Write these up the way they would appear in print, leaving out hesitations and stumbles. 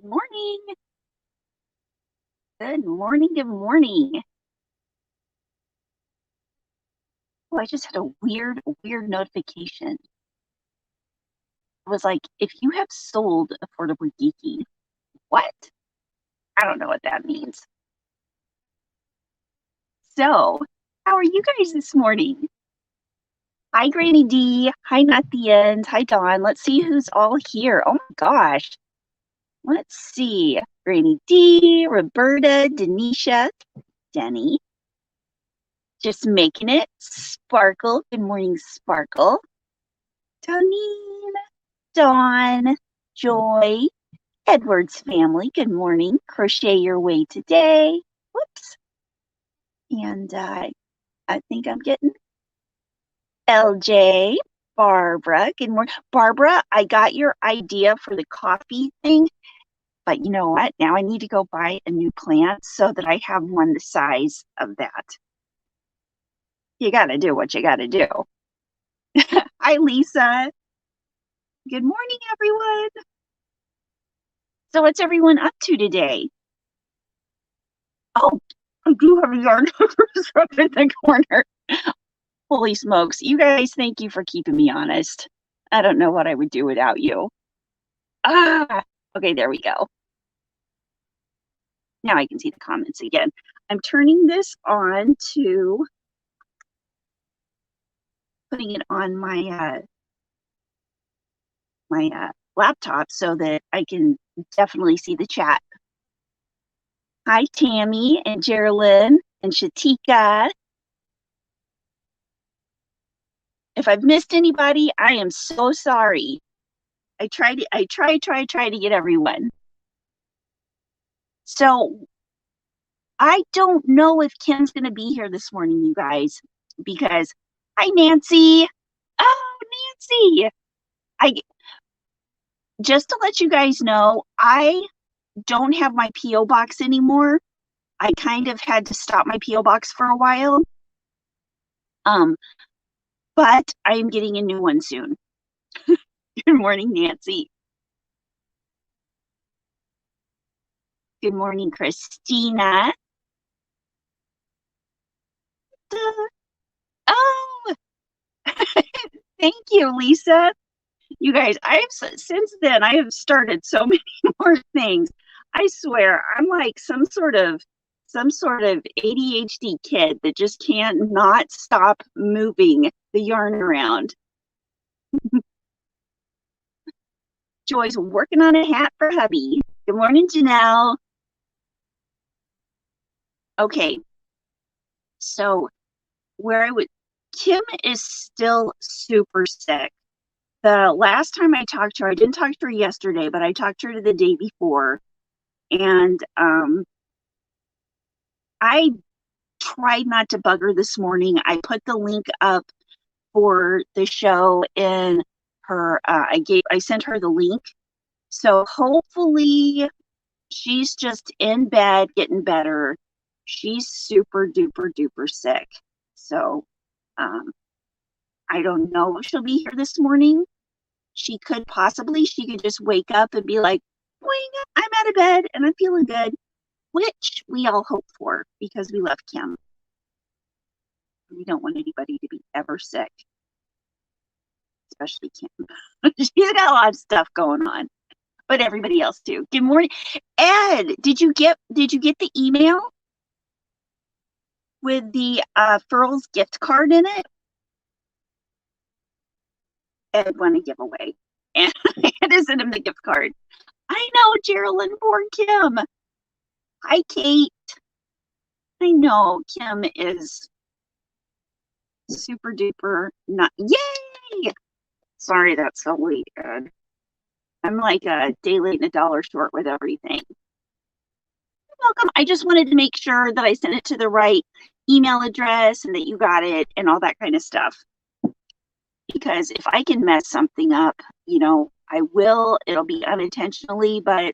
Morning. Good morning. Good morning. Oh, I just had a weird notification. It was like, if you have sold Affordably Geeky, what? I don't know what that means. So, how are you guys this morning? Hi, Granny D. Hi, Not the End. Hi, Dawn. Let's see who's all here. Oh my gosh. Let's see. Granny D, Roberta, Denisha, Denny. Just making it. Sparkle. Good morning, Sparkle. Tonine, Dawn, Joy, Edward's family. Good morning. Crochet your way today. Whoops. And I think I'm getting LJ, Barbara. Good morning. Barbara, I got your idea for the coffee thing, but you know what? Now I need to go buy a new plant so that I have one the size of that. You got to do what you got to do. Hi, Lisa. Good morning, everyone. So what's everyone up to today? Oh, I do have a yarn up in the corner. Holy smokes. You guys, thank you for keeping me honest. I don't know what I would do without you. Okay, there we go. Now I can see the comments again. I'm turning this on to putting it on my laptop so that I can definitely see the chat. Hi, Tammy and Geraldine and Shatika. If I've missed anybody, I am so sorry. I try to get everyone. So I don't know if Kim's going to be here this morning, you guys, because hi, Nancy. Oh, Nancy. Just to let you guys know, I don't have my P.O. box anymore. I kind of had to stop my P.O. box for a while. But I am getting a new one soon. Good morning, Nancy. Good morning, Christina. Oh, thank you, Lisa. You guys, since then I have started so many more things. I swear, I'm like some sort of ADHD kid that just can't not stop moving the yarn around. Joy's working on a hat for hubby. Good morning, Janelle. Okay, so Kim is still super sick. The last time I talked to her, I didn't talk to her yesterday, but I talked to her the day before. And I tried not to bug her this morning. I put the link up for the show in her, I sent her the link. So hopefully she's just in bed, getting better. She's super duper duper sick. So I don't know if she'll be here this morning. She could just wake up and be like, boing, I'm out of bed and I'm feeling good, which we all hope for because we love Kim. We don't want anybody to be ever sick, especially Kim. She's got a lot of stuff going on, but everybody else too. Good morning, Ed. Did you get the email with the Furls gift card in it? Ed won a giveaway, and I had to send him the gift card. I know, Geraldine, poor Kim. Hi, Kate. I know Kim is super duper not. Yay! Sorry, that's so late, Ed. I'm like a day late and a dollar short with everything. You're welcome. I just wanted to make sure that I sent it to the right email address and that you got it and all that kind of stuff. Because if I can mess something up, I will. It'll be unintentionally, but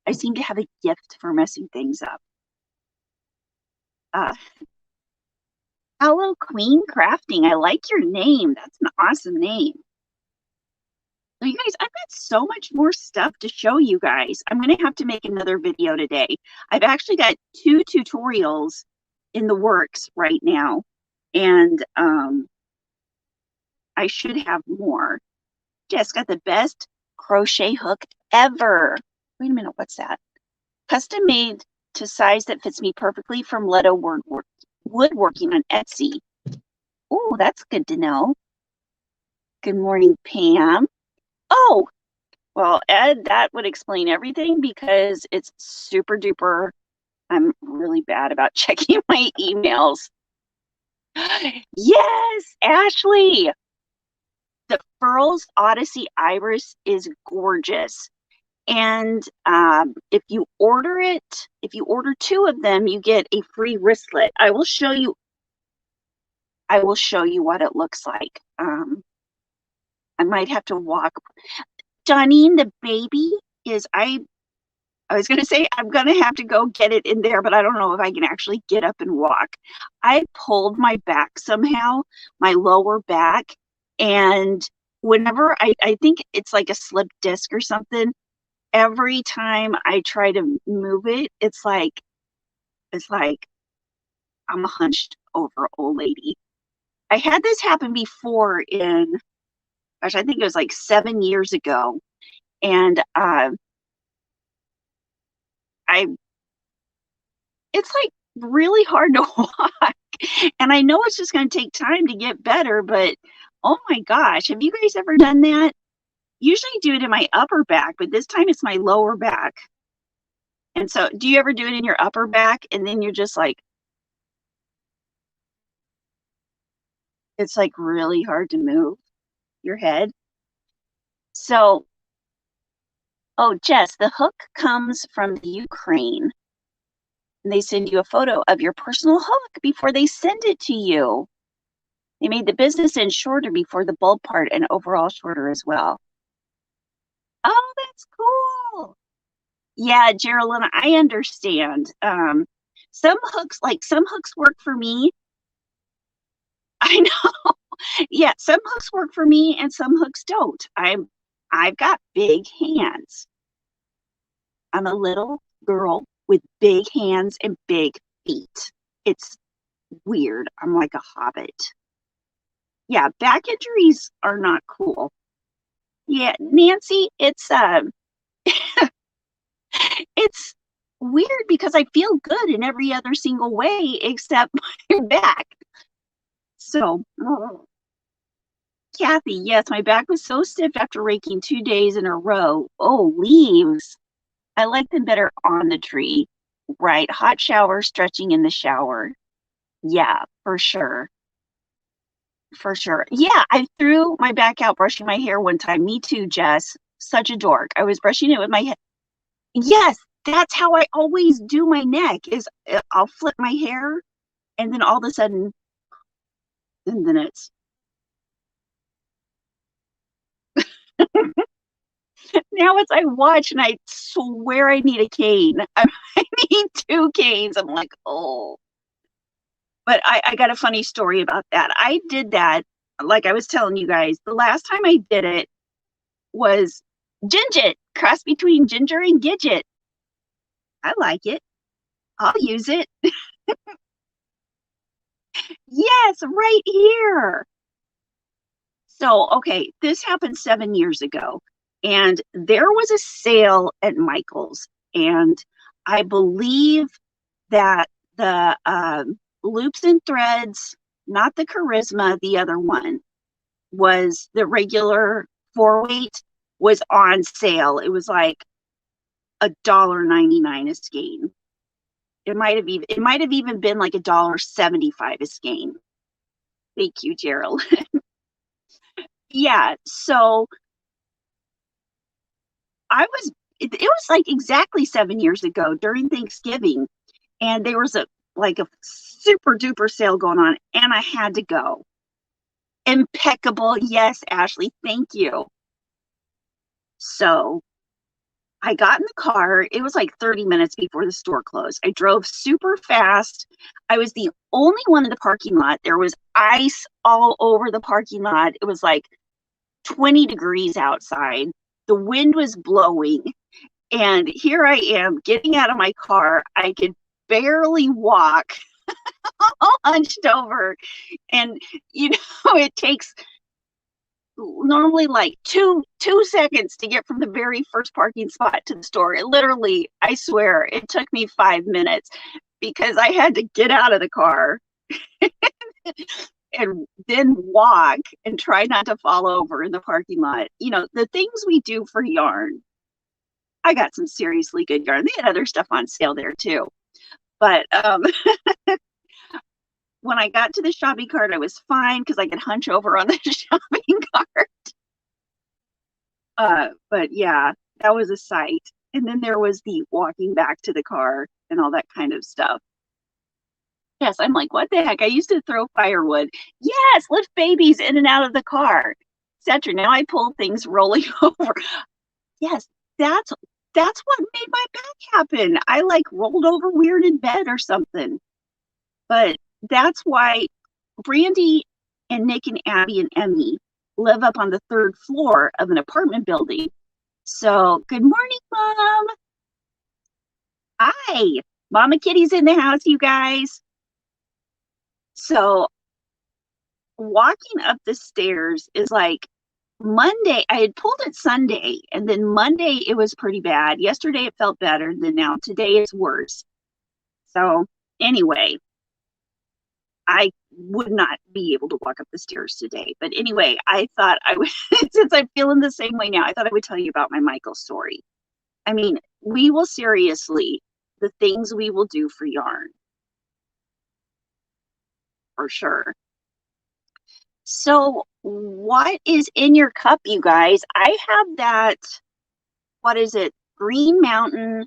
I seem to have a gift for messing things up. Hello, Queen Crafting. I like your name. That's an awesome name. You guys, I've got so much more stuff to show you guys. I'm going to have to make another video today. I've actually got 2 tutorials in the works right now, and I should have more. Jess got the best crochet hook ever. Wait a minute, what's that? Custom made to size that fits me perfectly from Leto Woodworking on Etsy. Oh, that's good to know. Good morning, Pam. Oh, well, Ed, that would explain everything because it's super duper. I'm really bad about checking my emails. Yes, Ashley. The Furls Odyssey Iris is gorgeous. And if you order 2 of them, you get a free wristlet. I will show you what it looks like. I might have to walk. Janine, the baby is, I was going to say I'm going to have to go get it in there, but I don't know if I can actually get up and walk. I pulled my back somehow, my lower back, and whenever I think it's like a slip disc or something, every time I try to move it, it's like I'm a hunched over old lady. I had this happen before I think it was like 7 years ago. And it's like really hard to walk. And I know it's just going to take time to get better, but oh my gosh, have you guys ever done that? Usually do it in my upper back, but this time it's my lower back. And so do you ever do it in your upper back and then you're just like, it's like really hard to move your head? So, oh, Jess, the hook comes from the Ukraine. And they send you a photo of your personal hook before they send it to you. They made the business end shorter before the bulb part and overall shorter as well. Oh, that's cool. Yeah, Geraldine, I understand. Some hooks work for me. I know. Yeah, some hooks work for me and some hooks don't. I've got big hands. I'm a little girl with big hands and big feet. It's weird. I'm like a hobbit. Yeah, back injuries are not cool. Yeah, Nancy, it's it's weird because I feel good in every other single way except my back. So, Kathy, yes, my back was so stiff after raking 2 days in a row. Oh, leaves. I like them better on the tree. Right, hot shower, stretching in the shower. Yeah, for sure. For sure. Yeah, I threw my back out brushing my hair one time. Me too, Jess. Such a dork. I was brushing it with my head. Yes, that's how I always do my neck is I'll flip my hair and then all of a sudden, and then it's now it's I watch and I swear I need a cane. I need 2 canes. I'm like, oh. But I got a funny story about that. I did that, like I was telling you guys, the last time I did it was Gingit, cross between Ginger and Gidget. I like it. I'll use it. Yes, right here. So, okay, this happened 7 years ago, and there was a sale at Michael's, and I believe that the loops and threads, not the Charisma, the other one, was the regular 4-weight was on sale. It was like $1.99 a skein. It might have even been like $1.75 a skein. Thank you, Gerald. Yeah, so it was like exactly 7 years ago during Thanksgiving, and there was a super duper sale going on, and I had to go. Impeccable. Yes, Ashley, thank you. So I got in the car. It was like 30 minutes before the store closed. I drove super fast. I was the only one in the parking lot. There was ice all over the parking lot. It was like 20 degrees outside. The wind was blowing. And here I am getting out of my car. I could barely walk, all hunched over. And, it takes normally like two seconds to get from the very first parking spot to the store. It literally, I swear, it took me 5 minutes because I had to get out of the car and then walk and try not to fall over in the parking lot. The things we do for yarn. I got some seriously good yarn. They had other stuff on sale there too. But when I got to the shopping cart, I was fine because I could hunch over on the shopping cart. But yeah, that was a sight. And then there was the walking back to the car and all that kind of stuff. Yes, I'm like, what the heck? I used to throw firewood. Yes, lift babies in and out of the car, etc. Now I pull things rolling over. Yes, that's what made my back happen. I like rolled over weird in bed or something. But that's why Brandy and Nick and Abby and Emmy live up on the 3rd floor of an apartment building. So, good morning, Mom. Hi. Mama Kitty's in the house, you guys. So, walking up the stairs is like Monday. I had pulled it Sunday, and then Monday it was pretty bad. Yesterday it felt better, then now today it's worse. So, anyway, I would not be able to walk up the stairs today. But anyway, I thought I would, since I'm feeling the same way now, I thought I would tell you about my Michael story. I mean, we will seriously, the things we will do for yarn. For sure. So what is in your cup, you guys? I have that, what is it? Green Mountain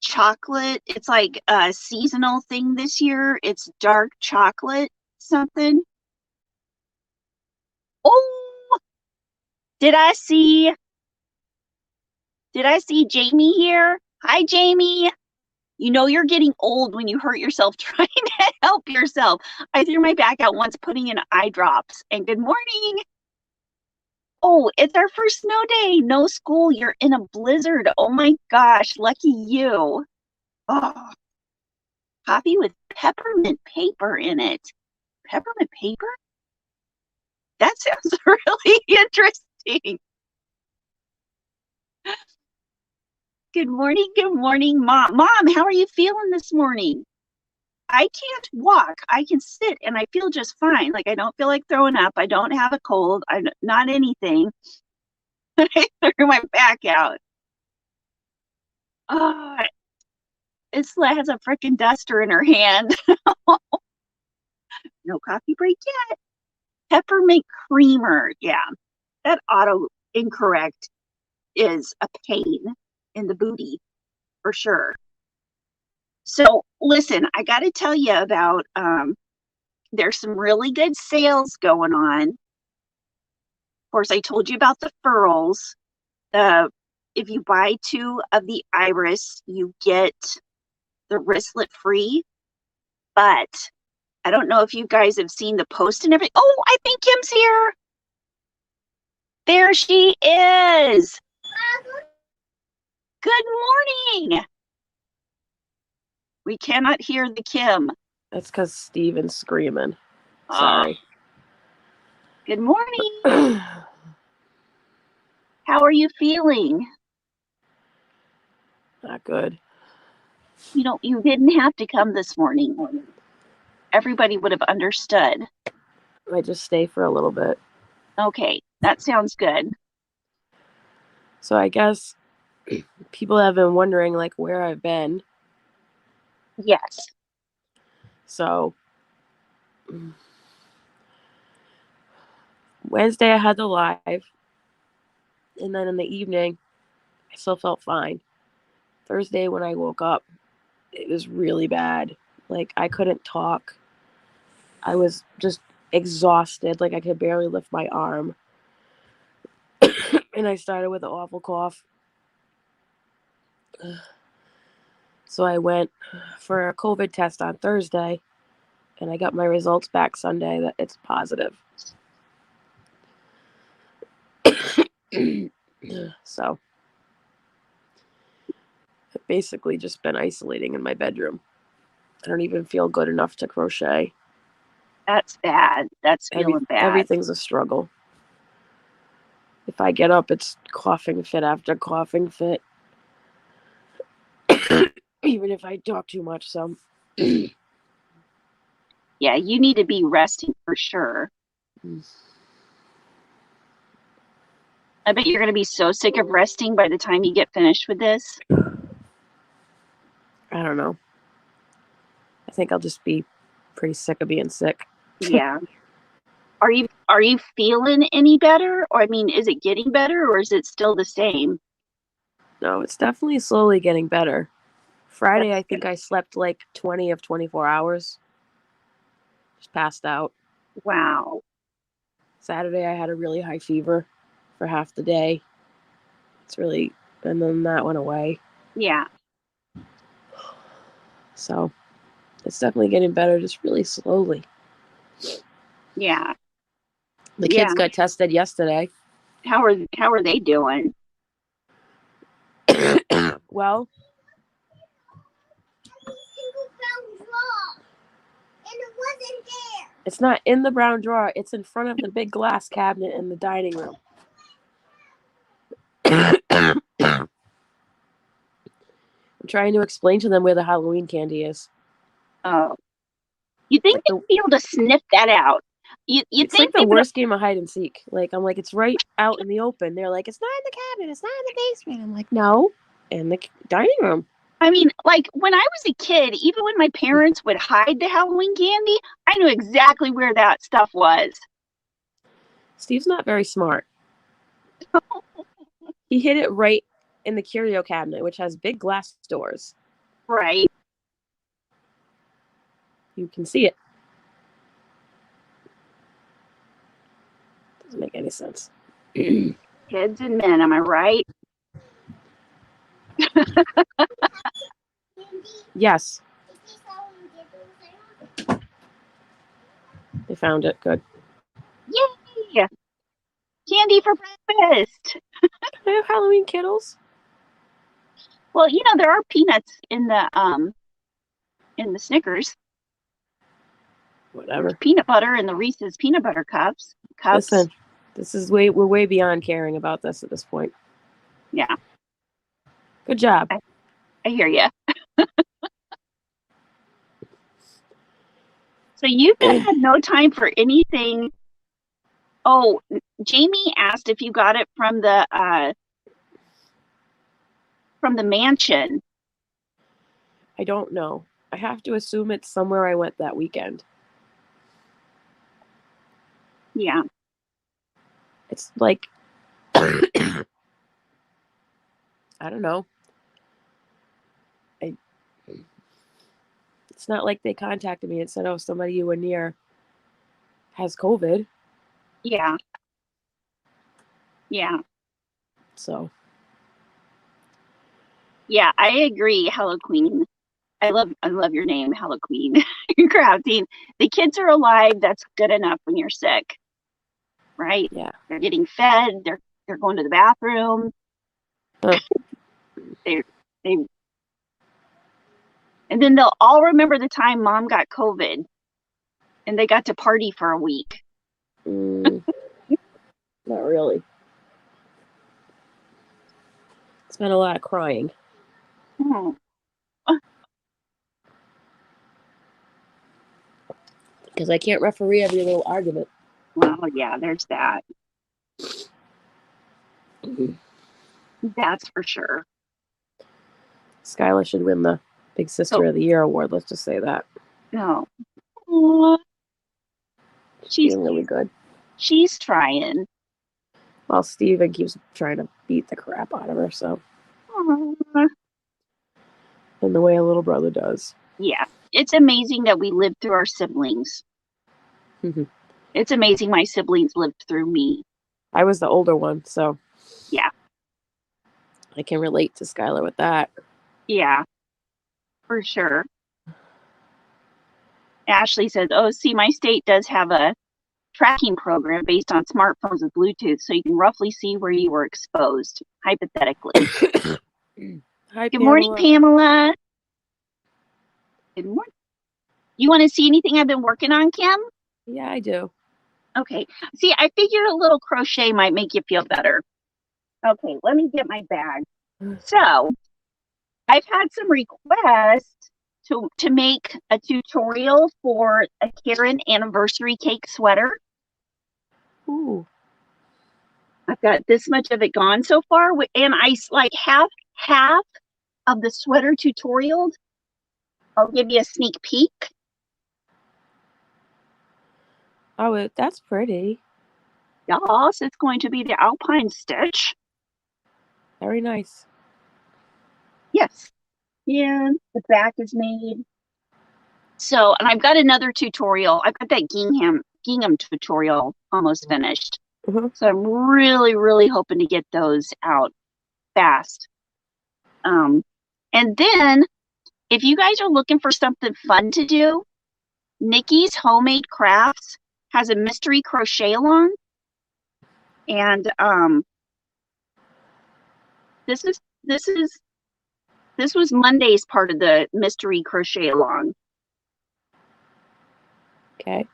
chocolate. It's like a seasonal thing this year. It's dark chocolate something. Oh, did I see Jamie here? Hi, Jamie. You're getting old when you hurt yourself trying to help yourself. I threw my back out once putting in eye drops. And good morning. Oh, it's our first snow day. No school. You're in a blizzard. Oh my gosh. Lucky you. Oh, coffee with peppermint paper in it. Peppermint paper? That sounds really interesting. Good morning, Mom. Mom, how are you feeling this morning? I can't walk. I can sit and I feel just fine. Like I don't feel like throwing up. I don't have a cold. I'm not anything. I threw my back out. Oh, Isla has a freaking duster in her hand. No coffee break yet. Peppermint creamer. Yeah, that auto incorrect is a pain in the booty for sure. So listen, I got to tell you about, there's some really good sales going on. Of course, I told you about the Furls. If you buy 2 of the Iris, you get the wristlet free. But I don't know if you guys have seen the post and everything. Oh, I think Kim's here. There she is. Good morning. We cannot hear the Kim. That's because Steven's screaming. Sorry. Good morning. How are you feeling? Not good. You didn't have to come this morning. Everybody would have understood. I just stay for a little bit. Okay, that sounds good. So I guess people have been wondering like where I've been. Yes. So Wednesday I had the live, and then in the evening I still felt fine. Thursday when I woke up, it was really bad. Like I couldn't talk. I was just exhausted. Like I could barely lift my arm. And I started with an awful cough. So I went for a COVID test on Thursday, and I got my results back Sunday that it's positive. So I've basically just been isolating in my bedroom. I don't even feel good enough to crochet. That's bad. That's feeling bad. Everything's a struggle. If I get up, it's coughing fit after coughing fit. Even if I talk too much, so. Yeah, you need to be resting for sure. I bet you're going to be so sick of resting by the time you get finished with this. I don't know. I think I'll just be pretty sick of being sick. Yeah. Are you feeling any better? Or I mean, is it getting better or is it still the same? No, it's definitely slowly getting better. Friday, I think I slept like 20 of 24 hours. Just passed out. Wow. Saturday, I had a really high fever for half the day. And then that went away. Yeah. So it's definitely getting better, just really slowly. Yeah. The kids got tested yesterday. How are they doing? Well, it's not in the brown drawer. It's in front of the big glass cabinet in the dining room. I'm trying to explain to them where the Halloween candy is. Oh. You think they'd be able to sniff that out? It's think like the worst game of hide and seek. Like, I'm like, it's right out in the open. They're like, it's not in the cabinet. It's not in the basement. I'm like, no, in the dining room. I mean, like, when I was a kid, even when my parents would hide the Halloween candy, I knew exactly where that stuff was. Steve's not very smart. He hid it right in the curio cabinet, which has big glass doors. Right. You can see it. Doesn't make any sense. Kids and men, am I right? Yes. They found it. Good. Yay! Candy for breakfast. Can I have Halloween Kittles? Well, there are peanuts in the Snickers. Whatever. There's peanut butter in the Reese's peanut butter cups. Listen, we're way beyond caring about this at this point. Yeah. Good job. I hear you. So you've had no time for anything. Oh, Jamie asked if you got it from the mansion. I don't know. I have to assume it's somewhere I went that weekend. Yeah. It's like, I don't know. It's not like they contacted me and said, oh, somebody you were near has COVID. Yeah. Yeah. So. Yeah, I agree, Hello Queen. I love your name, Hello Queen. Crafty. The kids are alive. That's good enough when you're sick. Right? Yeah. They're getting fed. They're going to the bathroom. They and then they'll all remember the time Mom got COVID and they got to party for a week. Not really. It's been a lot of crying. Because I can't referee every little argument. Well, yeah, there's that. That's for sure. Skylar should win the Big Sister of the Year award. Let's just say that. No. Aww. She's really good. She's trying. Well, Steven keeps trying to beat the crap out of her, so. Aww. In the way a little brother does. Yeah. It's amazing that we lived through our siblings. It's amazing my siblings lived through me. I was the older one, so. Yeah. I can relate to Skylar with that. Yeah. For sure. Ashley says, oh, see, my state does have a tracking program based on smartphones with Bluetooth, so you can roughly see where you were exposed, hypothetically. Hi, Good morning, Pamela. Good morning. You want to see anything I've been working on, Kim? Yeah, I do. Okay. See, I figured a little crochet might make you feel better. Okay, let me get my bag. So, I've had some requests to make a tutorial for a Karen anniversary cake sweater. Ooh. I've got this much of it gone so far, and I like half of the sweater tutorial. I'll give you a sneak peek. Oh, that's pretty. Yes, it's going to be the alpine stitch. Very nice. Yes. Yeah, the back is made. So, and I've got another tutorial. I've got that gingham tutorial almost finished. Mm-hmm. So I'm really, really hoping to get those out fast. And then, if you guys are looking for something fun to do, Nikki's Homemade Crafts has a mystery crochet along. And this was Monday's part of the mystery crochet along. Okay.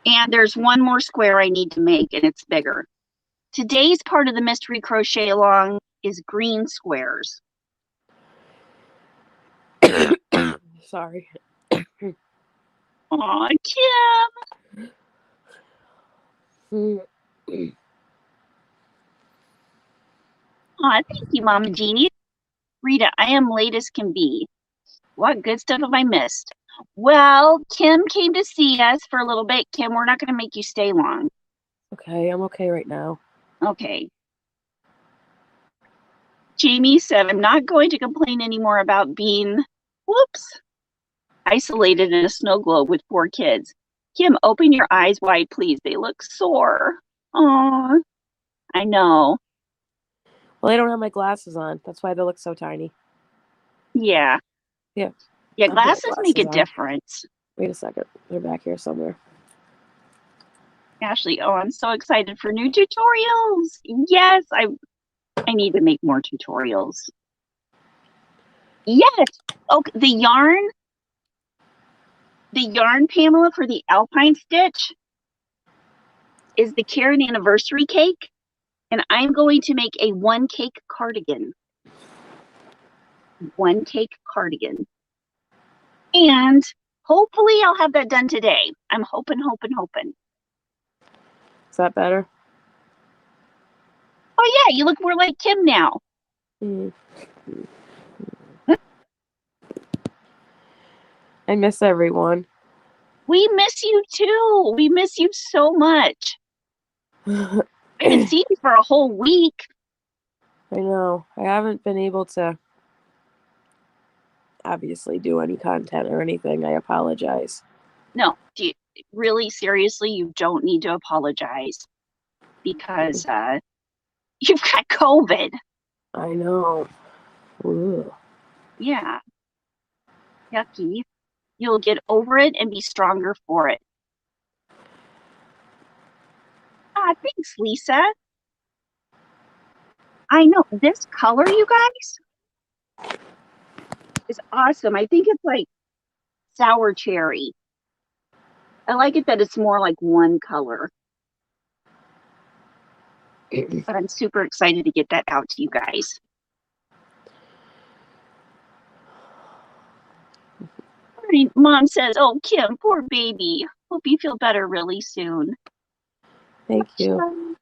And there's one more square I need to make, and it's bigger. Today's part of the mystery crochet along is green squares. Sorry. Aw, Kim. Aw, thank you, Mama Jeannie. Rita, I am late as can be. What good stuff have I missed? Well, Kim came to see us for a little bit. Kim, we're not going to make you stay long. Okay, I'm okay right now. Okay. Jamie said, I'm not going to complain anymore about being, isolated in a snow globe with 4 kids. Kim, open your eyes wide, please. They look sore. Aw, I know. Well, I don't have my glasses on. That's why they look so tiny. Yeah. Yeah. Yeah, glasses make a difference. Wait a second. They're back here somewhere. Ashley, oh, I'm so excited for new tutorials. Yes, I need to make more tutorials. Yes. Okay, the yarn, Pamela, for the alpine stitch is the Karen anniversary cake, and I'm going to make a 1 cake cardigan. 1 cake cardigan. And hopefully I'll have that done today. I'm hoping. Is that better? Oh yeah, you look more like Kim now. I miss everyone. We miss you too. We miss you so much. I haven't seen you for a whole week. I know. I haven't been able to obviously do any content or anything. I apologize. No, really, seriously, you don't need to apologize because you've got COVID. I know. Ooh. Yeah. Yucky. You'll get over it and be stronger for it. Ah, thanks, Lisa. I know. This color, you guys, is awesome. I think it's like sour cherry. I like it that it's more like one color. But I'm super excited to get that out to you guys. Mom says, oh, Kim, poor baby. Hope you feel better really soon. Thank you.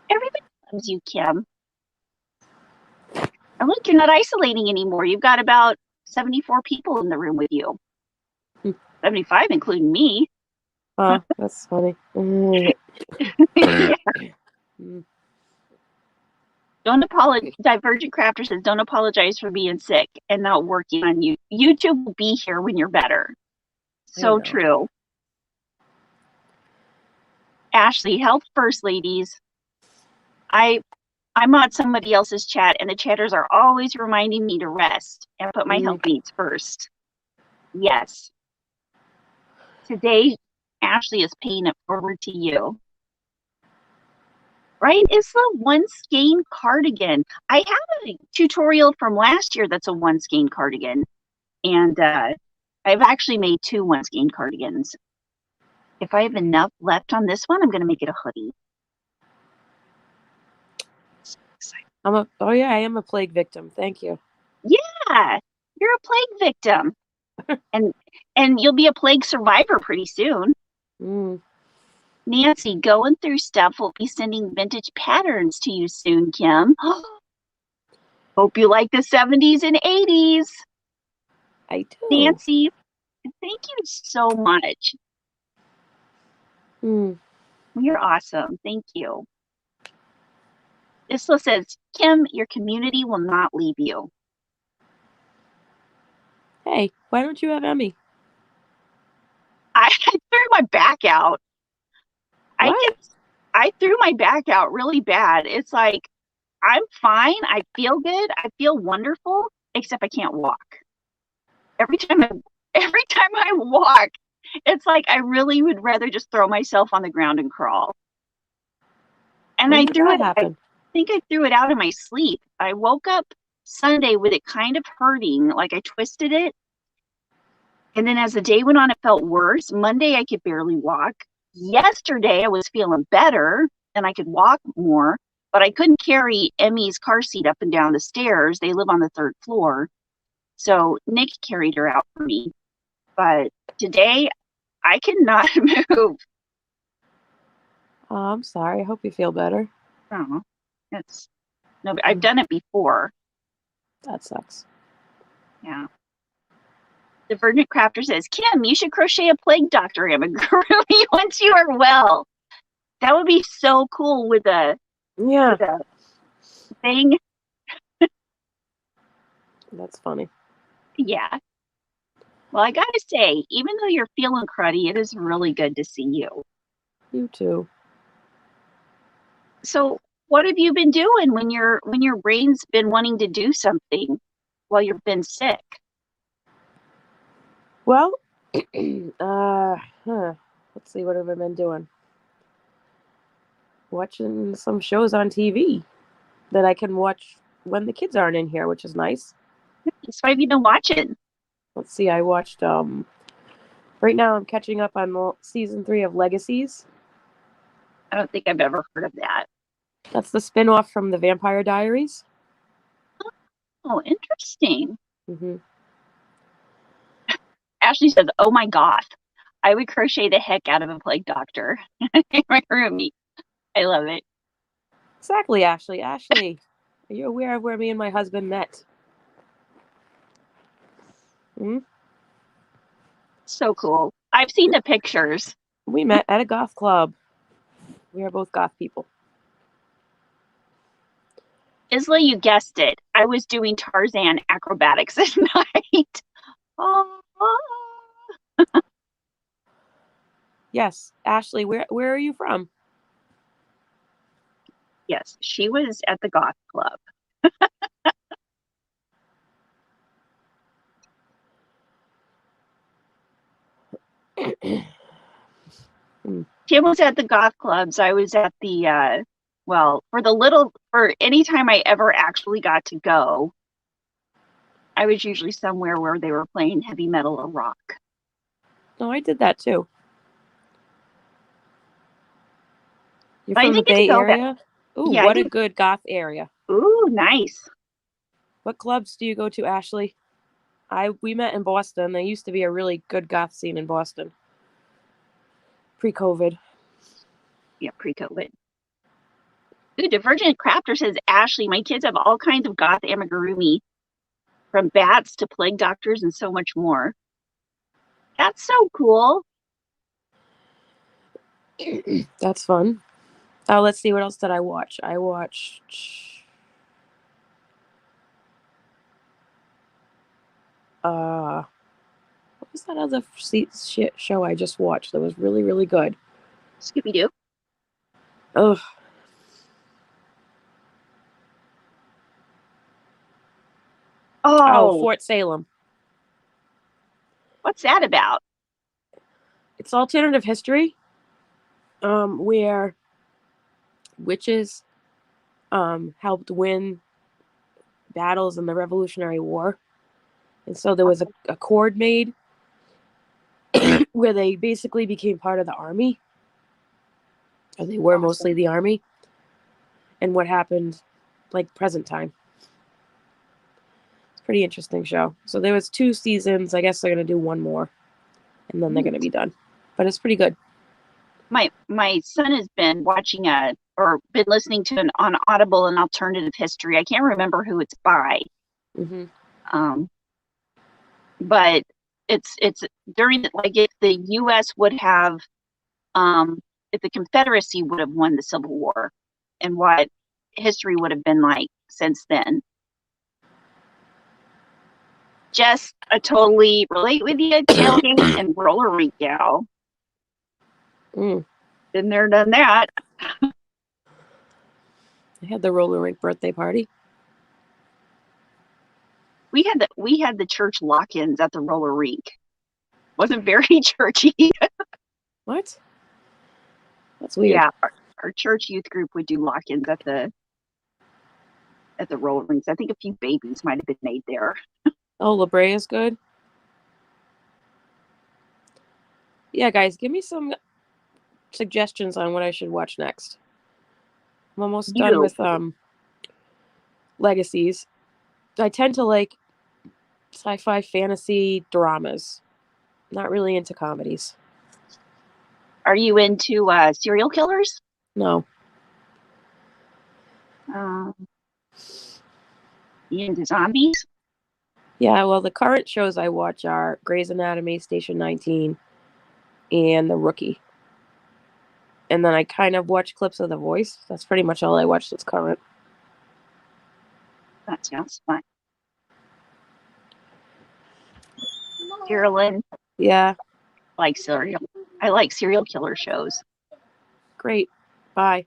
Everybody loves you, Kim. And look, you're not isolating anymore. You've got about 74 people in the room with you. 75, including me. Oh, that's funny. Yeah. Don't apologize. Divergent Crafter says, don't apologize for being sick and not working on you. YouTube will be here when you're better. So true. Ashley, health first, ladies. I'm on somebody else's chat, and the chatters are always reminding me to rest and put my health needs first. Yes. Today, Ashley is paying it forward to you. Right? It's the one skein cardigan. I have a tutorial from last year that's a one skein cardigan. And I've actually made 2 one skein cardigans. If I have enough left on this one, I'm going to make it a hoodie. Oh yeah, I am a plague victim. Thank you. Yeah, you're a plague victim. and you'll be a plague survivor pretty soon. Nancy, going through stuff. We'll be sending vintage patterns to you soon, Kim. Hope you like the 70s and 80s. I do. Nancy, thank you so much. You're awesome. Thank you. Isla says, Kim, your community will not leave you. Hey, why don't you have Emmy? I threw my back out. What? I threw my back out really bad. It's like, I'm fine. I feel good. I feel wonderful, except I can't walk. Every time I walk, it's like I really would rather just throw myself on the ground and crawl. And I threw it. I think I threw it out in my sleep. I woke up Sunday with it kind of hurting, like I twisted it. And then as the day went on, it felt worse. Monday, I could barely walk. Yesterday, I was feeling better and I could walk more, but I couldn't carry Emmy's car seat up and down the stairs. They live on the 3rd floor. So Nick carried her out for me. But today, I cannot move. Oh, I'm sorry. I hope you feel better. Oh, no, I've done it before. That sucks. Yeah. The Verdant Crafter says, Kim, you should crochet a plague doctor amigurumi once you are well. That would be so cool with a thing. That's funny. Yeah. Well, I gotta say, even though you're feeling cruddy, it is really good to see you. You too. So what have you been doing when your brain's been wanting to do something while you've been sick? Well, let's see, what have I been doing? Watching some shows on TV that I can watch when the kids aren't in here, which is nice. So what have you been watching? Let's see, I watched, right now I'm catching up on season 3 of Legacies. I don't think I've ever heard of that. That's the spin-off from the Vampire Diaries. Oh, interesting. Ashley says, oh my gosh, I would crochet the heck out of a plague doctor in my room. I love it. Exactly, Ashley. Ashley, are you aware of where me and my husband met? So cool. I've seen the pictures. We met at a goth club. We are both goth people. Isla, you guessed it. I was doing Tarzan acrobatics at night. Oh. Yes, Ashley, where are you from? Yes, she was at the goth club. Kim was at the goth clubs. I was at the for any time I ever actually got to go, I was usually somewhere where they were playing heavy metal or rock. Oh, I did that too. You're from the Bay Area? Ooh, yeah, what a good goth area. Ooh, nice. What clubs do you go to, Ashley? We met in Boston. There used to be a really good goth scene in Boston. Pre-COVID. Yeah, pre-COVID. Ooh, Divergent Crafter says, Ashley, my kids have all kinds of goth amigurumi, from bats to plague doctors and so much more. That's so cool. That's fun. Oh, let's see. What else did I watch? I watched... what was that other show I just watched that was really, really good? Scooby-Doo. Ugh. Oh, Fort Salem. What's that about? It's alternative history, where witches helped win battles in the Revolutionary War. And so there was a cord made where they basically became part of the army. Or they were mostly the army. And what happened, like, present time. It's a pretty interesting show. So there was 2 seasons. I guess they're going to do 1 more. And then they're going to be done. But it's pretty good. My son has been watching or been listening to on Audible an alternative history. I can't remember who it's by. Mm-hmm. But it's during like if the U.S. would have, if the Confederacy would have won the Civil War, and what history would have been like since then. Just a totally relate with you, tailgate and roller rink gal. Been there, done that. I had the roller rink birthday party. We had the church lock-ins at the roller rink. Wasn't very churchy. What? That's weird. Yeah, our church youth group would do lock-ins at the roller rinks. I think a few babies might have been made there. Oh, La Brea is good. Yeah, guys, give me some suggestions on what I should watch next. I'm almost done with legacies. I tend to like sci-fi fantasy dramas. Not really into comedies. Are you into serial killers? No. You into zombies? Yeah, well, the current shows I watch are Grey's Anatomy, Station 19, and The Rookie. And then I kind of watch clips of The Voice. That's pretty much all I watch that's current. That sounds fun. Carolyn? Yeah. I like serial killer shows. Great. Bye.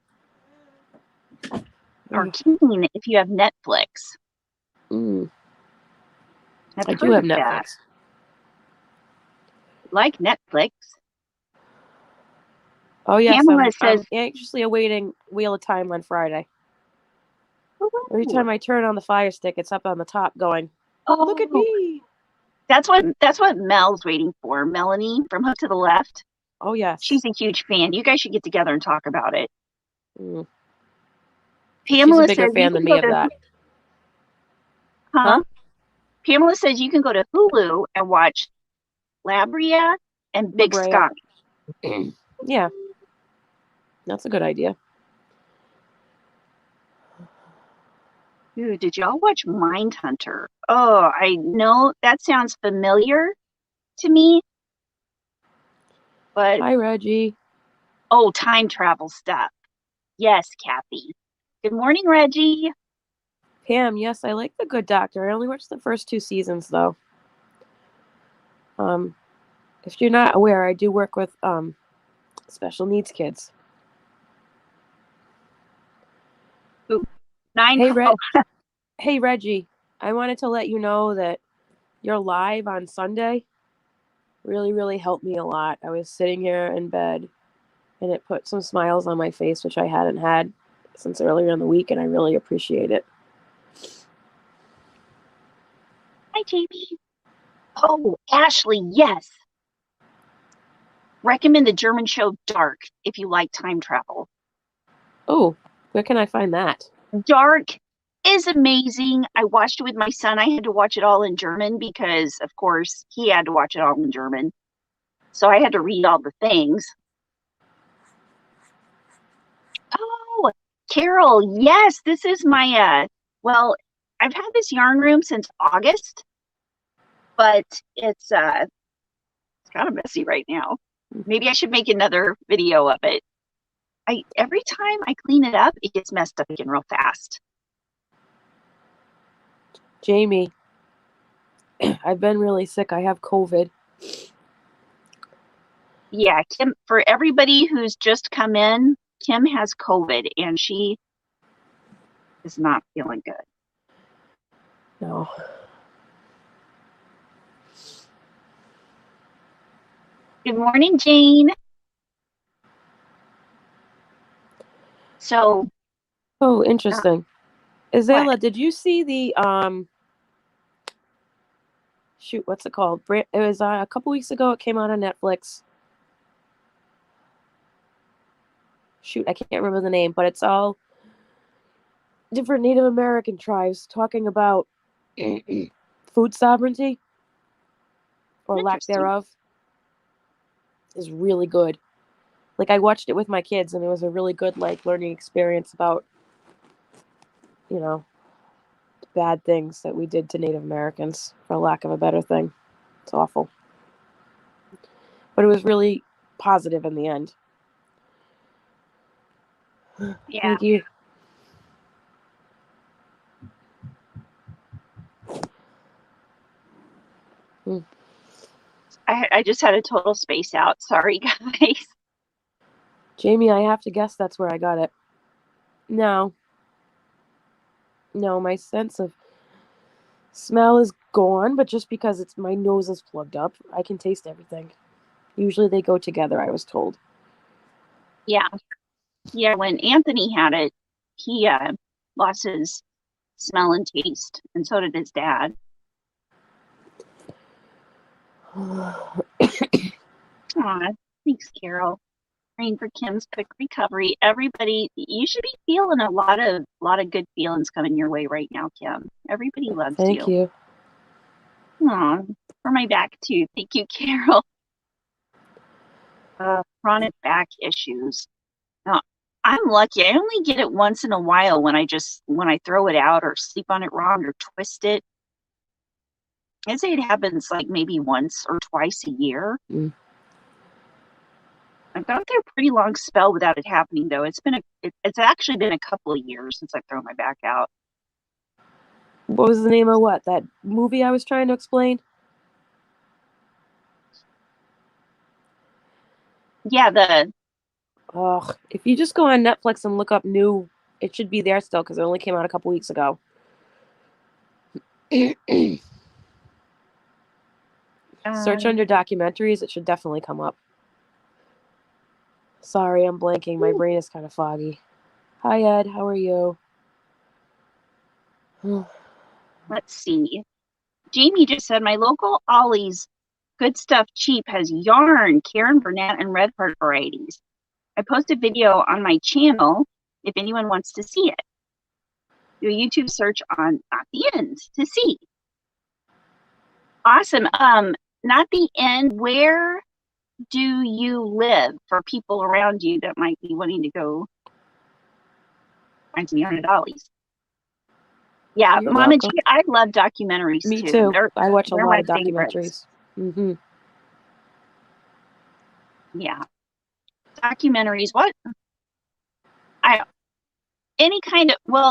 Or keen if you have Netflix. I do have Netflix. That. Like Netflix. Oh, yes. Pamela says, I'm anxiously awaiting Wheel of Time on Friday. Ooh. Every time I turn on the Fire Stick, it's up on the top going, oh, look at me. That's what Mel's waiting for. Melanie from Hook to the Left. Oh, yes. She's a huge fan. You guys should get together and talk about it. Pamela She's a bigger fan than me of that. Huh? Pamela says you can go to Hulu and watch La Brea and Big Sky. Yeah. That's a good idea. Dude, did y'all watch Mindhunter? Oh, I know that sounds familiar to me. But hi, Reggie. Oh, time travel stuff. Yes, Kathy. Good morning, Reggie. Pam, yes, I like The Good Doctor. I only watched the first 2 seasons, though. If you're not aware, I do work with special needs kids. Ooh, Hey, Reggie, I wanted to let you know that your live on Sunday really, really helped me a lot. I was sitting here in bed, and it put some smiles on my face, which I hadn't had since earlier in the week, and I really appreciate it. Hi, Jamie. Oh, Ashley, yes. Recommend the German show Dark if you like time travel. Oh, where can I find that? Dark is amazing. I watched it with my son. I had to watch it all in German because, of course, he had to watch it all in German. So I had to read all the things. Oh, Carol, yes, this is my, well, I've had this yarn room since August, but it's kind of messy right now. Maybe I should make another video of it. Every time I clean it up, it gets messed up again real fast. Jamie, I've been really sick. I have COVID. Yeah, Kim, for everybody who's just come in, Kim has COVID and she is not feeling good. No. Good morning, Jane. So, Oh, interesting. Azalea, what? did you see the shoot, what's it called? It was a couple weeks ago. It came out on Netflix. Shoot, I can't remember the name, but it's all different Native American tribes talking about food sovereignty or lack Interesting. thereof. Is really good. Like, I watched it with my kids, and it was a really good, like, learning experience about, you know, bad things that we did to Native Americans, for lack of a better thing. It's awful. But it was really positive in the end. Yeah. Thank you. I just had a total space out. Sorry, guys. Jamie, I have to guess that's where I got it. No, my sense of smell is gone, but just because it's my nose is plugged up, I can taste everything. Usually they go together, I was told. Yeah. Yeah, when Anthony had it, he lost his smell and taste, and so did his dad. Aw, thanks, Carol. Praying for Kim's quick recovery. Everybody, you should be feeling a lot of good feelings coming your way right now, Kim. Everybody loves you. Thank you. Aw, for my back too. Thank you, Carol. Chronic back issues. Now, I'm lucky. I only get it once in a while when I throw it out or sleep on it wrong or twist it. I'd say it happens like maybe once or twice a year. I've gone through a pretty long spell without it happening, though. It's actually been a couple of years since I've thrown my back out. What was the name of that movie I was trying to explain? Yeah, if you just go on Netflix and look up new, it should be there still because it only came out a couple weeks ago. Search under documentaries, it should definitely come up. Sorry, I'm blanking. My brain is kind of foggy. Hi, Ed. How are you? Let's see. Jamie just said my local Ollie's Good Stuff Cheap has yarn, Karen Burnett, and Red Heart varieties. I post a video on my channel if anyone wants to see it. Do a YouTube search on Not the End to see. Awesome. Not the End. Where do you live for people around you that might be wanting to go find some yarn at Ollie's? Yeah, You're Mama G, welcome. I love documentaries Me too. too. I watch a lot my of documentaries. favorites. Yeah. Documentaries,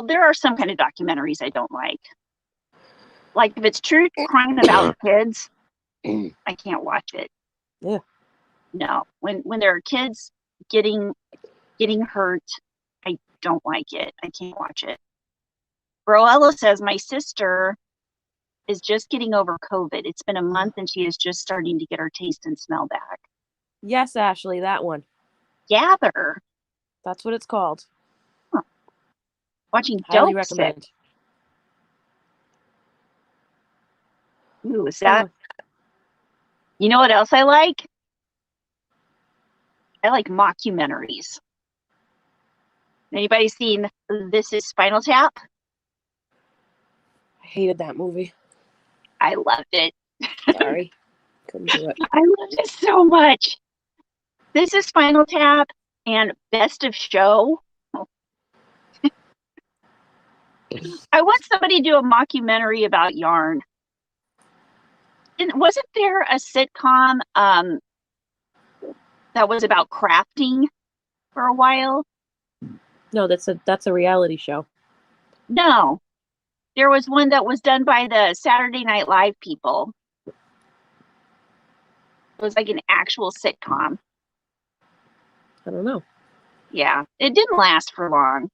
there are some kind of documentaries I don't like. Like if it's true crime about kids, I can't watch it. Yeah. No. When there are kids getting hurt, I don't like it. I can't watch it. Broella says my sister is just getting over COVID. It's been a month and she is just starting to get her taste and smell back. Yes, Ashley, that one. Gather. That's what it's called. Huh. Watching Highly Dope recommend. Sick. Ooh, is that? You know what else I like? I like mockumentaries. Anybody seen This Is Spinal Tap? I hated that movie. I loved it. Sorry. Couldn't do it. I loved it so much. This Is Spinal Tap and Best of Show. I want somebody to do a mockumentary about yarn. Wasn't there a sitcom that was about crafting for a while? No, that's a reality show. No. There was one that was done by the Saturday Night Live people. It was like an actual sitcom. I don't know. Yeah, it didn't last for long.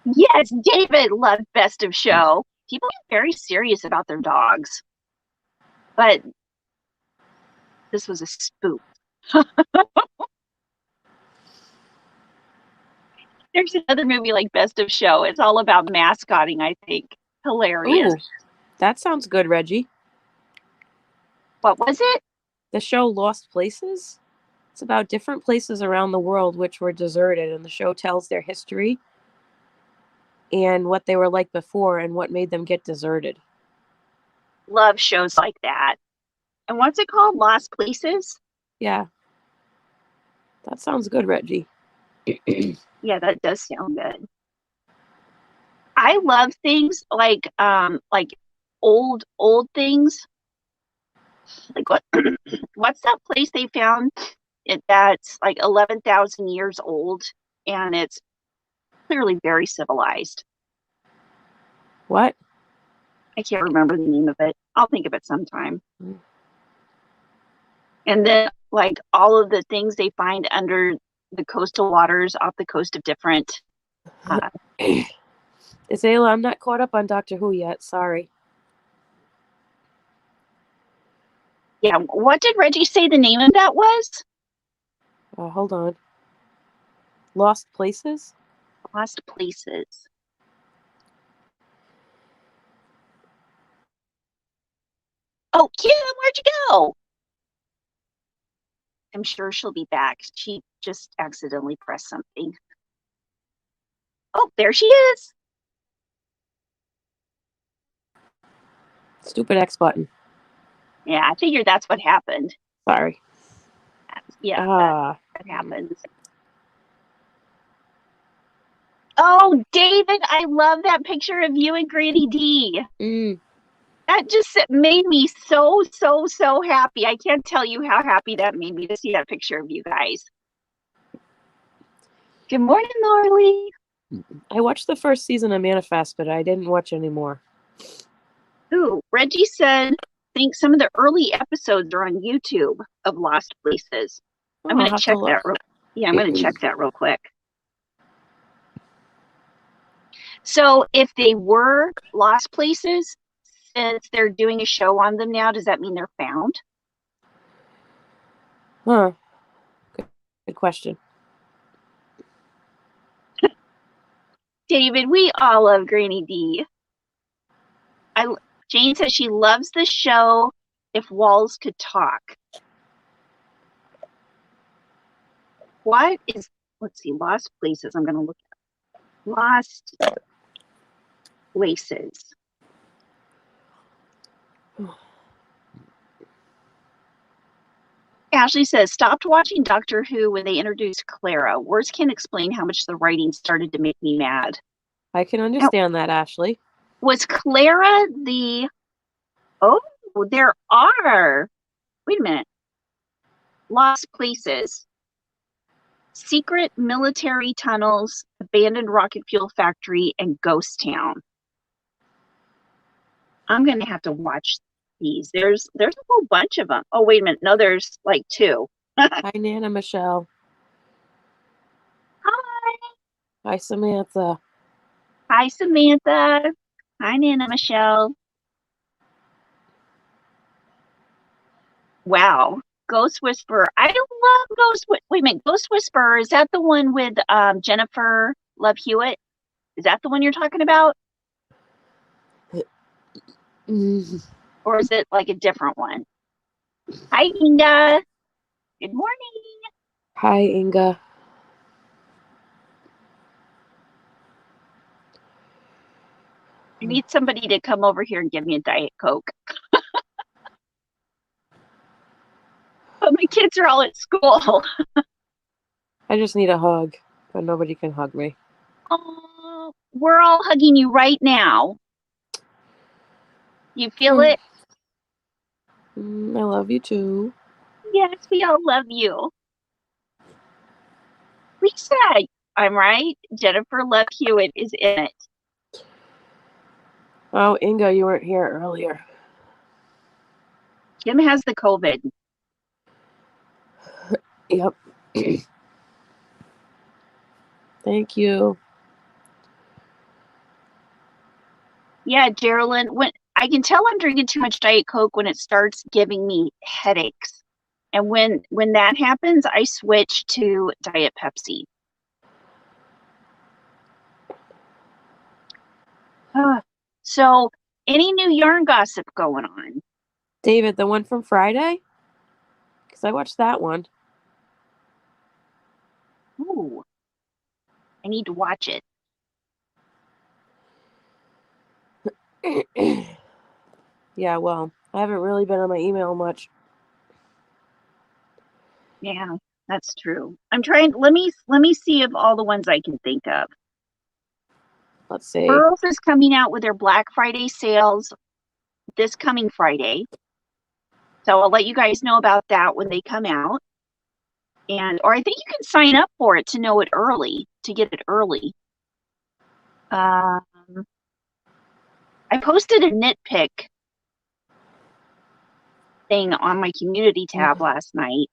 Yes, David loved Best of Show. People get very serious about their dogs. But this was a spoof. There's another movie like Best of Show. It's all about mascotting, I think. Hilarious. Ooh, that sounds good, Reggie. What was it? The show Lost Places? It's about different places around the world which were deserted, and the show tells their history and what they were like before and what made them get deserted. Love shows like that. And what's it called? Lost Places? Yeah. That sounds good, Reggie. Yeah, that does sound good. I love things like old things. Like what's that place they found that's like 11,000 years old and it's clearly very civilized. What? I can't remember the name of it. I'll think of it sometime. And then like all of the things they find under the coastal waters off the coast of different It's Ayla, I'm not caught up on Doctor Who yet. Sorry. Yeah, what did Reggie say the name of that was? Hold on. Lost Places? Lost Places. Oh, Kim, where'd you go? I'm sure she'll be back. She just accidentally pressed something. Oh, there she is. Stupid X button. Yeah, I figured that's what happened. Sorry. Yeah, that happens. Oh, David, I love that picture of you and Granny D. That just made me so happy. I can't tell you how happy that made me to see that picture of you guys. Good morning, Laurie. I watched the first season of Manifest, but I didn't watch anymore. Ooh, Reggie said, I think some of the early episodes are on YouTube of Lost Places. I'm going to check that. I'm going to check that real quick. So if they were Lost Places, since they're doing a show on them now, does that mean they're found? Huh. Good question. David, we all love Granny D. Jane says she loves the show if walls could talk. What is, let's see, Lost Places. I'm going to look at Lost Places. Ashley says, stopped watching Doctor Who when they introduced Clara. Words can't explain how much the writing started to make me mad. I can understand that, Ashley. Was Clara the... Oh, there are... Wait a minute. Lost Places. Secret military tunnels, abandoned rocket fuel factory, and ghost town. I'm going to have to watch these. There's a whole bunch of them. Oh, wait a minute. No, there's like 2. Hi, Nana Michelle. Hi. Hi, Samantha. Hi, Samantha. Hi, Nana Michelle. Wow. Ghost Whisperer. I love Ghost Whisperer. Wait a minute. Ghost Whisperer, is that the one with Jennifer Love Hewitt? Is that the one you're talking about? Or is it like a different one? Hi, Inga. Good morning. Hi, Inga. I need somebody to come over here and give me a Diet Coke. But my kids are all at school. I just need a hug, but nobody can hug me. Oh, we're all hugging you right now. You feel it? I love you too. Yes, we all love you. Lisa, I'm right. Jennifer Love Hewitt is in it. Oh, Inga, you weren't here earlier. Kim has the COVID. Yep. Thank you. Yeah, Geraldine, when I can tell I'm drinking too much Diet Coke when it starts giving me headaches. And when that happens, I switch to Diet Pepsi. So, any new yarn gossip going on? David, the one from Friday? Because I watched that one. Ooh. I need to watch it. Yeah, well, I haven't really been on my email much. Yeah, that's true. I'm trying. Let me see of all the ones I can think of. Let's see. Furls is coming out with their Black Friday sales this coming Friday. So I'll let you guys know about that when they come out. Or I think you can sign up for it to know it early, to get it early. I posted a nitpick thing on my community tab last night.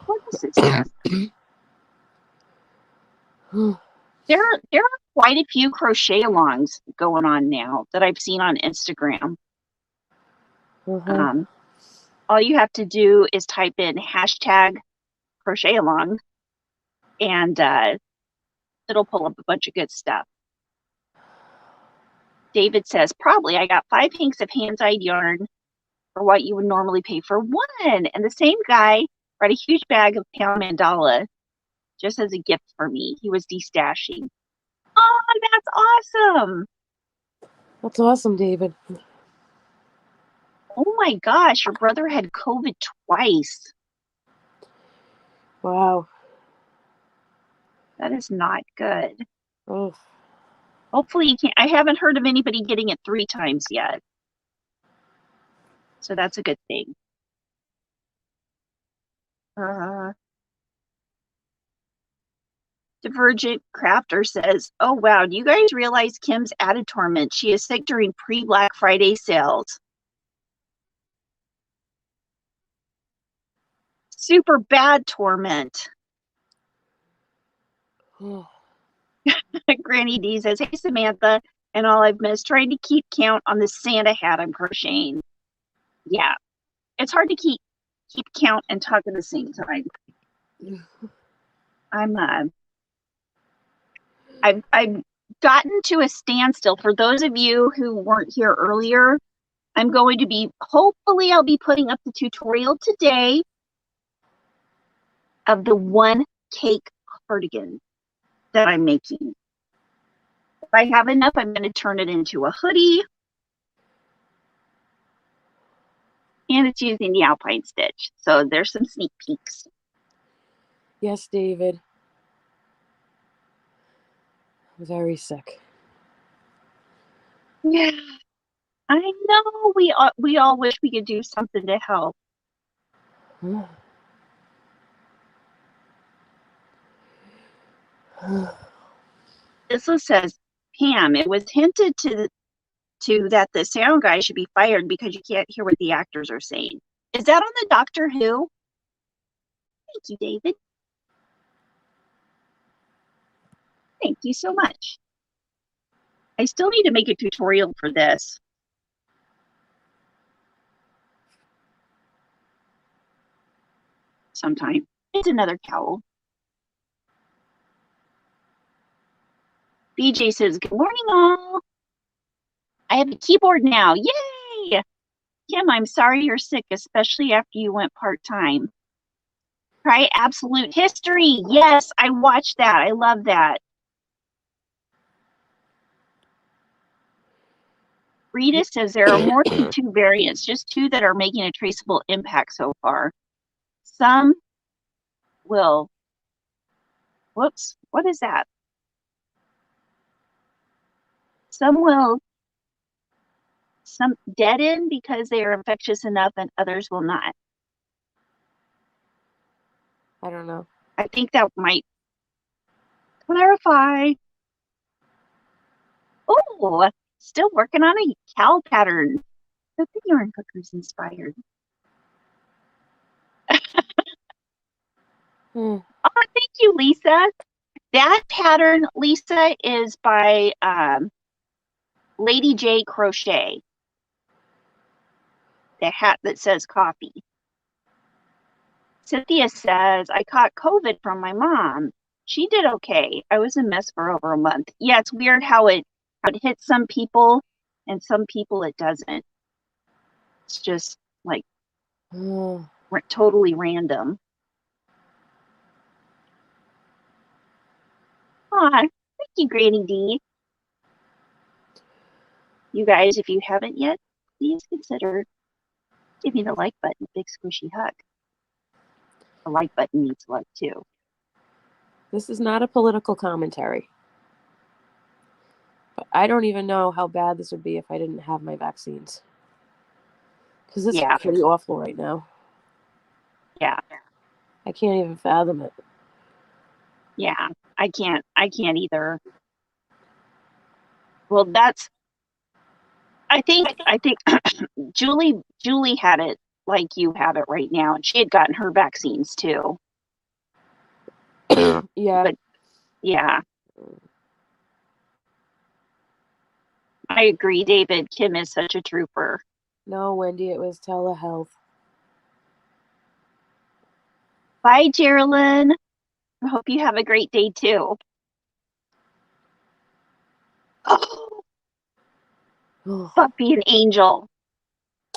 What does it say? There are quite a few crochet alongs going on now that I've seen on Instagram. All you have to do is type in hashtag crochet along, and it'll pull up a bunch of good stuff. David says, probably I got 5 hanks of hand-dyed yarn for what you would normally pay for one. And the same guy brought a huge bag of pound mandala just as a gift for me. He was destashing. Oh, that's awesome. That's awesome, David. Oh my gosh, your brother had COVID twice. Wow. That is not good. Oh. Hopefully you can't. I haven't heard of anybody getting it 3 times yet. So that's a good thing. Divergent Crafter says, oh wow, do you guys realize Kim's added torment? She is sick during pre-Black Friday sales. Super bad torment. Granny D says, hey Samantha, and all I've missed trying to keep count on the Santa hat I'm crocheting. Yeah, it's hard to keep count and talk at the same time. I've gotten to a standstill. For those of you who weren't here earlier, I'm going to be, hopefully I'll be putting up the tutorial today of the one cake cardigan that I'm making. If I have enough, I'm going to turn it into a hoodie. And it's using the Alpine stitch. So there's some sneak peeks. Yes, David. I'm very sick. Yeah, I know. We all wish we could do something to help. This says, Pam, it was hinted to that the sound guy should be fired because you can't hear what the actors are saying. Is that on the Doctor Who? Thank you, David. Thank you so much. I still need to make a tutorial for this. Sometime. It's another cowl. BJ says, good morning, all. I have a keyboard now. Yay! Kim, I'm sorry you're sick, especially after you went part-time. Try Absolute History. Yes, I watched that. I love that. Rita says there are more than 2 variants, just 2 that are making a traceable impact so far. Some will, whoops, what is that? Some will deaden because they are infectious enough and others will not. I don't know. I think that might clarify. Oh, still working on a cowl pattern. The yarn cooker's inspired. Oh, thank you, Lisa. That pattern, Lisa, is by Lady J Crochet. The hat that says coffee. Cynthia says, I caught COVID from my mom. She did okay. I was a mess for over a month. Yeah, it's weird how it hits some people and some people it doesn't. It's just like totally random. Aw, thank you, Granny D. You guys, if you haven't yet, please consider giving the like button a big squishy hug. The like button needs love too. This is not a political commentary. But I don't even know how bad this would be if I didn't have my vaccines. Because it's pretty awful right now. Yeah. I can't even fathom it. Yeah, I can't either. Well, I think Julie had it like you have it right now, and she had gotten her vaccines too. Yeah. But yeah. I agree, David. Kim is such a trooper. No, Wendy, it was telehealth. Bye, Geraldine. I hope you have a great day too. Oh, Buffy and Angel.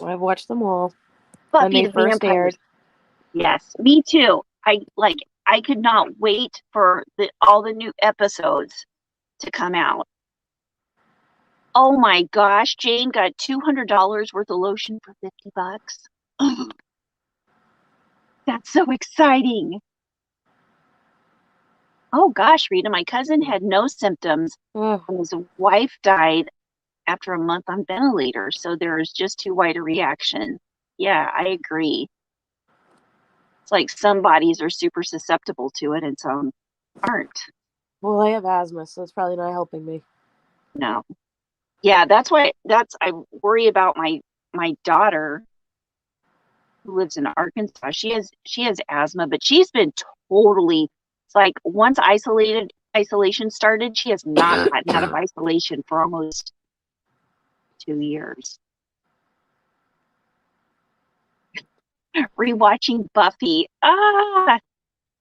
I've watched them all. Buffy when they the first aired. Yes, me too. I could not wait for all the new episodes to come out. Oh my gosh, Jane got $200 worth of lotion for $50. That's so exciting. Oh gosh, Rita, my cousin had no symptoms. His wife died after a month on ventilator, so there's just too wide a reaction. Yeah, I agree. It's like some bodies are super susceptible to it and some aren't. Well, I have asthma, so it's probably not helping me. No. Yeah, I worry about my daughter who lives in Arkansas. She has asthma, but she's been totally, it's like once isolation started, she has not gotten out of isolation for almost 2 years. Rewatching Buffy. Ah,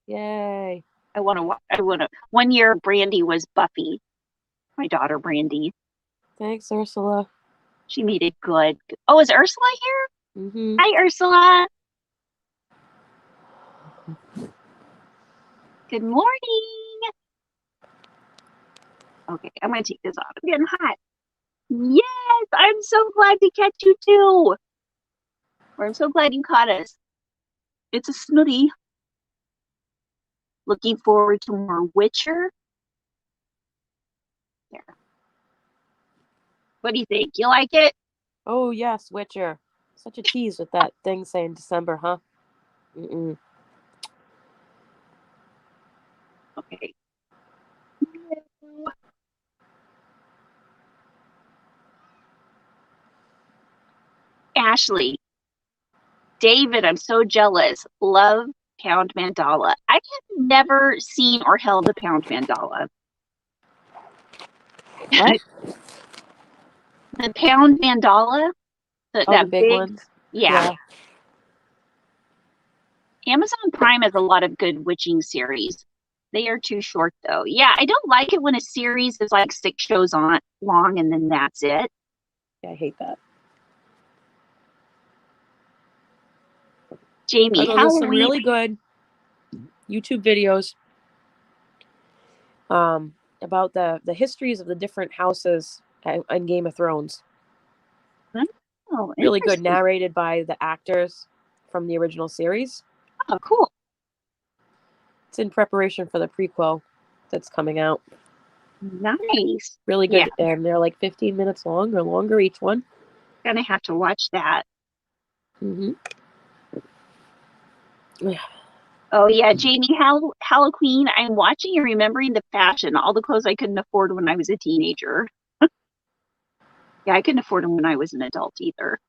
yay! I want to. 1 year, Brandy was Buffy. My daughter, Brandy. Thanks, Ursula. She made it good. Oh, is Ursula here? Mm-hmm. Hi, Ursula. Good morning. Okay, I'm going to take this off. I'm getting hot. Yes, I'm so glad to catch you too. Or I'm so glad you caught us. It's a snooty. Looking forward to more Witcher. There. What do you think? You like it? Oh, yes, Witcher. Such a tease with that thing saying December, huh? Mm-mm. Okay. Ashley. David, I'm so jealous. Love Pound Mandala. I have never seen or held a Pound Mandala. What? The Pound Mandala? The big ones? Yeah. Amazon Prime has a lot of good witching series. They are too short, though. Yeah, I don't like it when a series is like 6 shows long and then that's it. Yeah, I hate that. Jamie, there's some really good YouTube videos about the histories of the different houses in Game of Thrones. Oh, really good, narrated by the actors from the original series. Oh, cool. It's in preparation for the prequel that's coming out. Nice. Really good. Yeah. And they're like 15 minutes long or longer each one. Gonna have to watch that. Mm-hmm. Oh yeah, Jamie, Halloween. I'm watching and remembering the fashion, all the clothes I couldn't afford when I was a teenager. Yeah, I couldn't afford them when I was an adult either.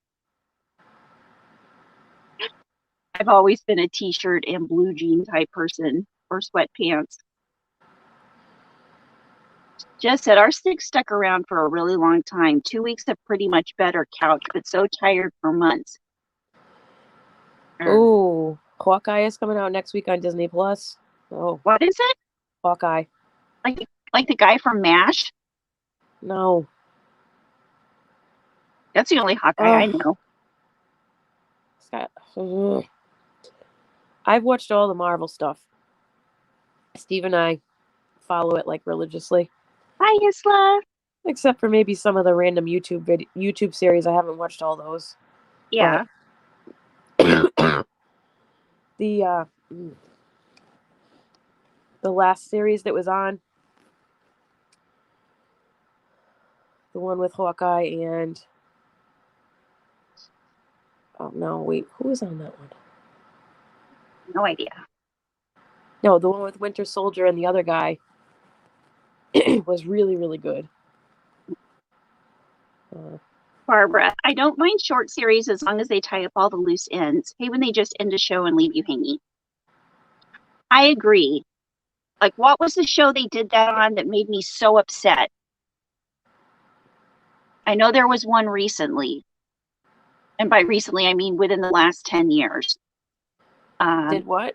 I've always been a t-shirt and blue jean type person or sweatpants. Just said our stick stuck around for a really long time. 2 weeks of pretty much better couch, but so tired for months. Oh, Hawkeye is coming out next week on Disney Plus. Oh, What is it? Hawkeye. Like the guy from MASH? No. That's the only Hawkeye I know. I've watched all the Marvel stuff. Steve and I follow it like religiously. Hi, Isla. Except for maybe some of the random YouTube series. I haven't watched all those. Yeah. The last series that was on, the one with Hawkeye and who was on that one? No idea. No, the one with Winter Soldier and the other guy was really, really good. Barbara, I don't mind short series as long as they tie up all the loose ends. Hey, when they just end a show and leave you hanging. I agree. Like, what was the show they did that on that made me so upset? I know there was one recently. And by recently, I mean within the last 10 years. Did what?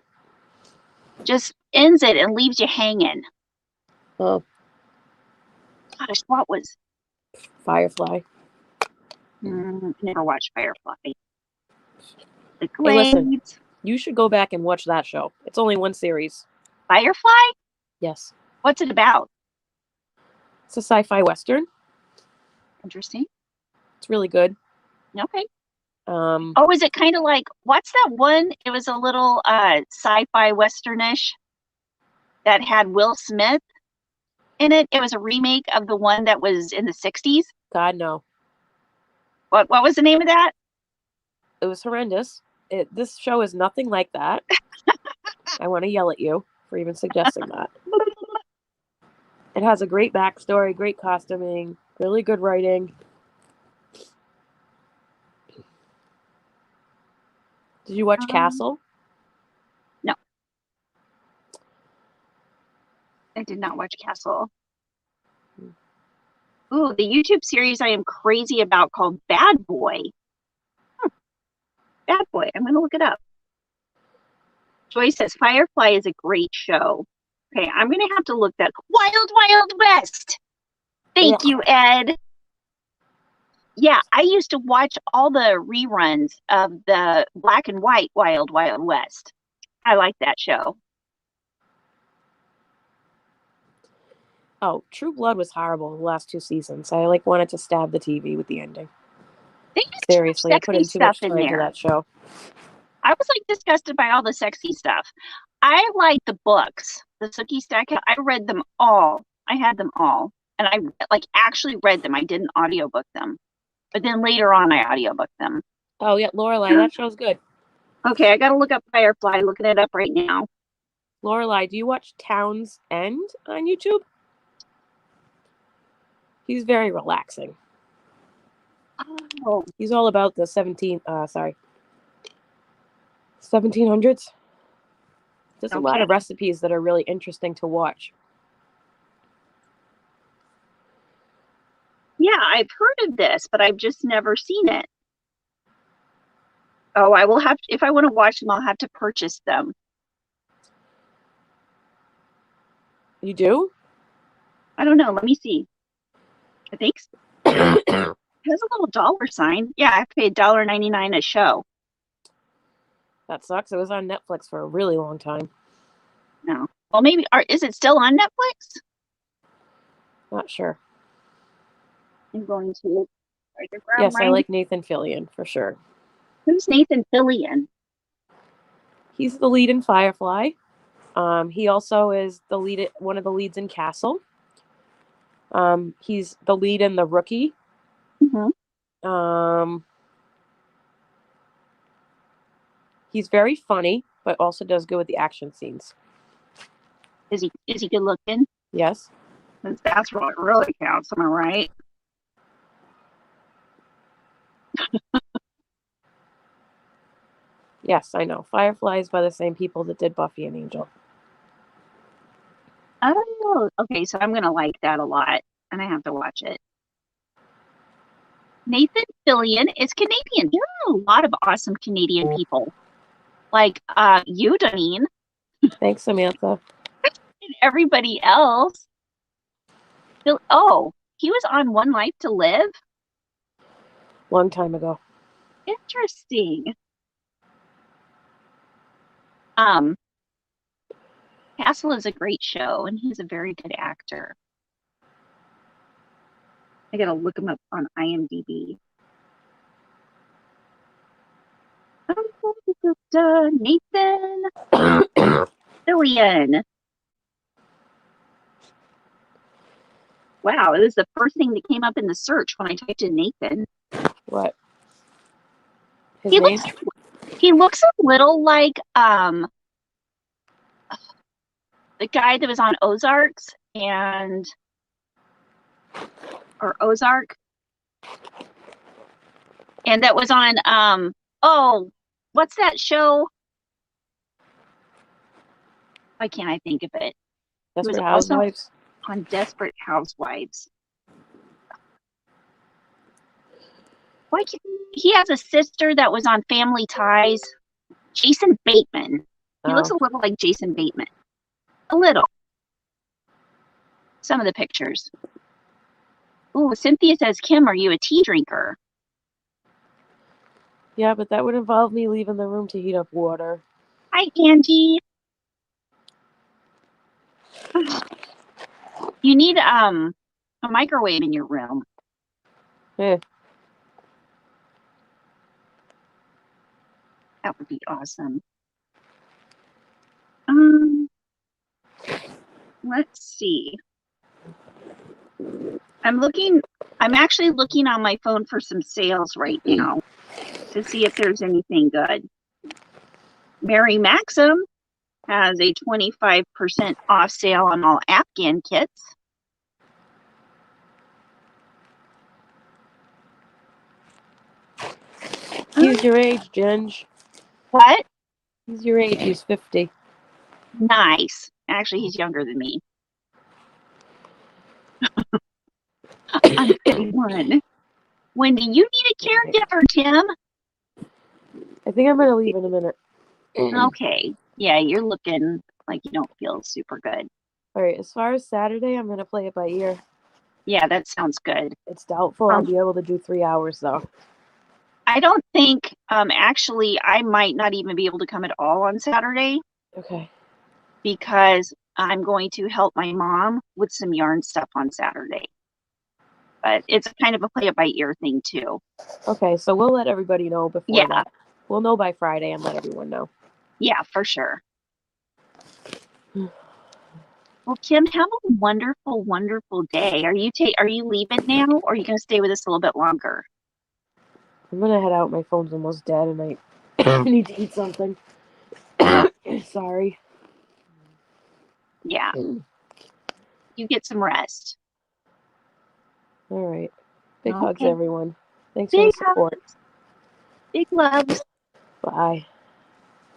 Just ends it and leaves you hanging. Oh. Gosh, what was? Firefly. Never watched Firefly. The Hey, listen, Glades. you should go back and watch that show. It's only one series. Firefly? Yes. What's it about? It's a sci-fi western. Interesting. It's really good. Okay. Oh, is it kind of like, what's that one? It was a little sci-fi westernish that had Will Smith in it. It was a remake of the one that was in the 60s. God, no. What was the name of that? It was horrendous. This show is nothing like that. I want to yell at you for even suggesting that. It has a great backstory, great costuming, really good writing. Did you watch Castle? No. I did not watch Castle. Ooh, the YouTube series I am crazy about called Bad Boy. Bad Boy. I'm going to look it up. Joy says Firefly is a great show. Okay, I'm going to have to look that. Wild Wild West. Thank you, Ed. Yeah, I used to watch all the reruns of the black and white Wild Wild West. I like that show. Oh, True Blood was horrible the last 2 seasons. I wanted to stab the TV with the ending. Seriously, I put in too much time to that show. I was disgusted by all the sexy stuff. I like the books, the Sookie Stack. I read them all. I had them all. And I actually read them. I didn't audiobook them. But then later on, I audiobooked them. Oh, yeah, Lorelai, that show's good. Okay, I got to look up Firefly. Looking it up right now. Lorelai, do you watch Towns End on YouTube? He's very relaxing. Oh. He's all about the 1700s. There's a lot of recipes that are really interesting to watch. Yeah, I've heard of this, but I've just never seen it. Oh, I will have to, if I want to watch them, I'll have to purchase them. You do? I don't know. Let me see. I think so. It has a little dollar sign. Yeah, I paid $1.99 a show. That sucks. It was on Netflix for a really long time. No. Well, maybe. Is it still on Netflix? Not sure. I'm going to. Yes, I like Nathan Fillion for sure. Who's Nathan Fillion? He's the lead in Firefly. He also is one of the leads in Castle. He's the lead in The Rookie. Mm-hmm. He's very funny, but also does good with the action scenes. Is he good looking? Yes. That's what really counts. Am I right? Yes, I know. Firefly is by the same people that did Buffy and Angel. Oh, okay. So I'm gonna like that a lot, and I have to watch it. Nathan Fillion is Canadian. There are a lot of awesome Canadian people, like you, Doneen, Thanks, Samantha. and everybody else. Oh, he was on One Life to Live. Long time ago. Interesting. Castle is a great show, and he's a very good actor. I gotta look him up on IMDb. Nathan Fillion. Wow, it was the first thing that came up in the search when I typed in Nathan. What? His He name? he looks a little like the guy that was on Ozarks or Ozark, and that was on oh, what's that show? Why can't I think of it? Desperate Housewives. On Desperate Housewives. Why can't he has a sister that was on Family Ties? Jason Bateman. He looks a little like Jason Bateman. A little. Some of the pictures. Oh, Cynthia says, Kim, are you a tea drinker? Yeah, but that would involve me leaving the room to heat up water. Hi, Angie. You need a microwave in your room. Yeah. That would be awesome. Let's see. I'm actually looking on my phone for some sales right now to see if there's anything good. Mary Maxim has a 25% off sale on all Afghan kits. He's your age, Ginge. What? He's your age. He's 50. Nice. Actually, he's younger than me. I'm 51. Wendy, you need a caregiver, Tim. I think I'm going to leave in a minute. Okay. Yeah, you're looking like you don't feel super good. All right. As far as Saturday, I'm going to play it by ear. Yeah, that sounds good. It's doubtful I'll be able to do 3 hours, though. I don't think, actually, I might not even be able to come at all on Saturday. Okay. Because I'm going to help my mom with some yarn stuff on Saturday. But it's kind of a play it by ear thing, too. Okay, so we'll let everybody know before that. We'll know by Friday and let everyone know. Yeah, for sure. Well, Kim, have a wonderful, wonderful day. Are you leaving now, or are you going to stay with us a little bit longer? I'm going to head out. My phone's almost dead, and I need to eat something. Sorry. Yeah. You get some rest. All right. Big hugs, everyone. Thanks Big for the support. Hugs. Big loves. Bye.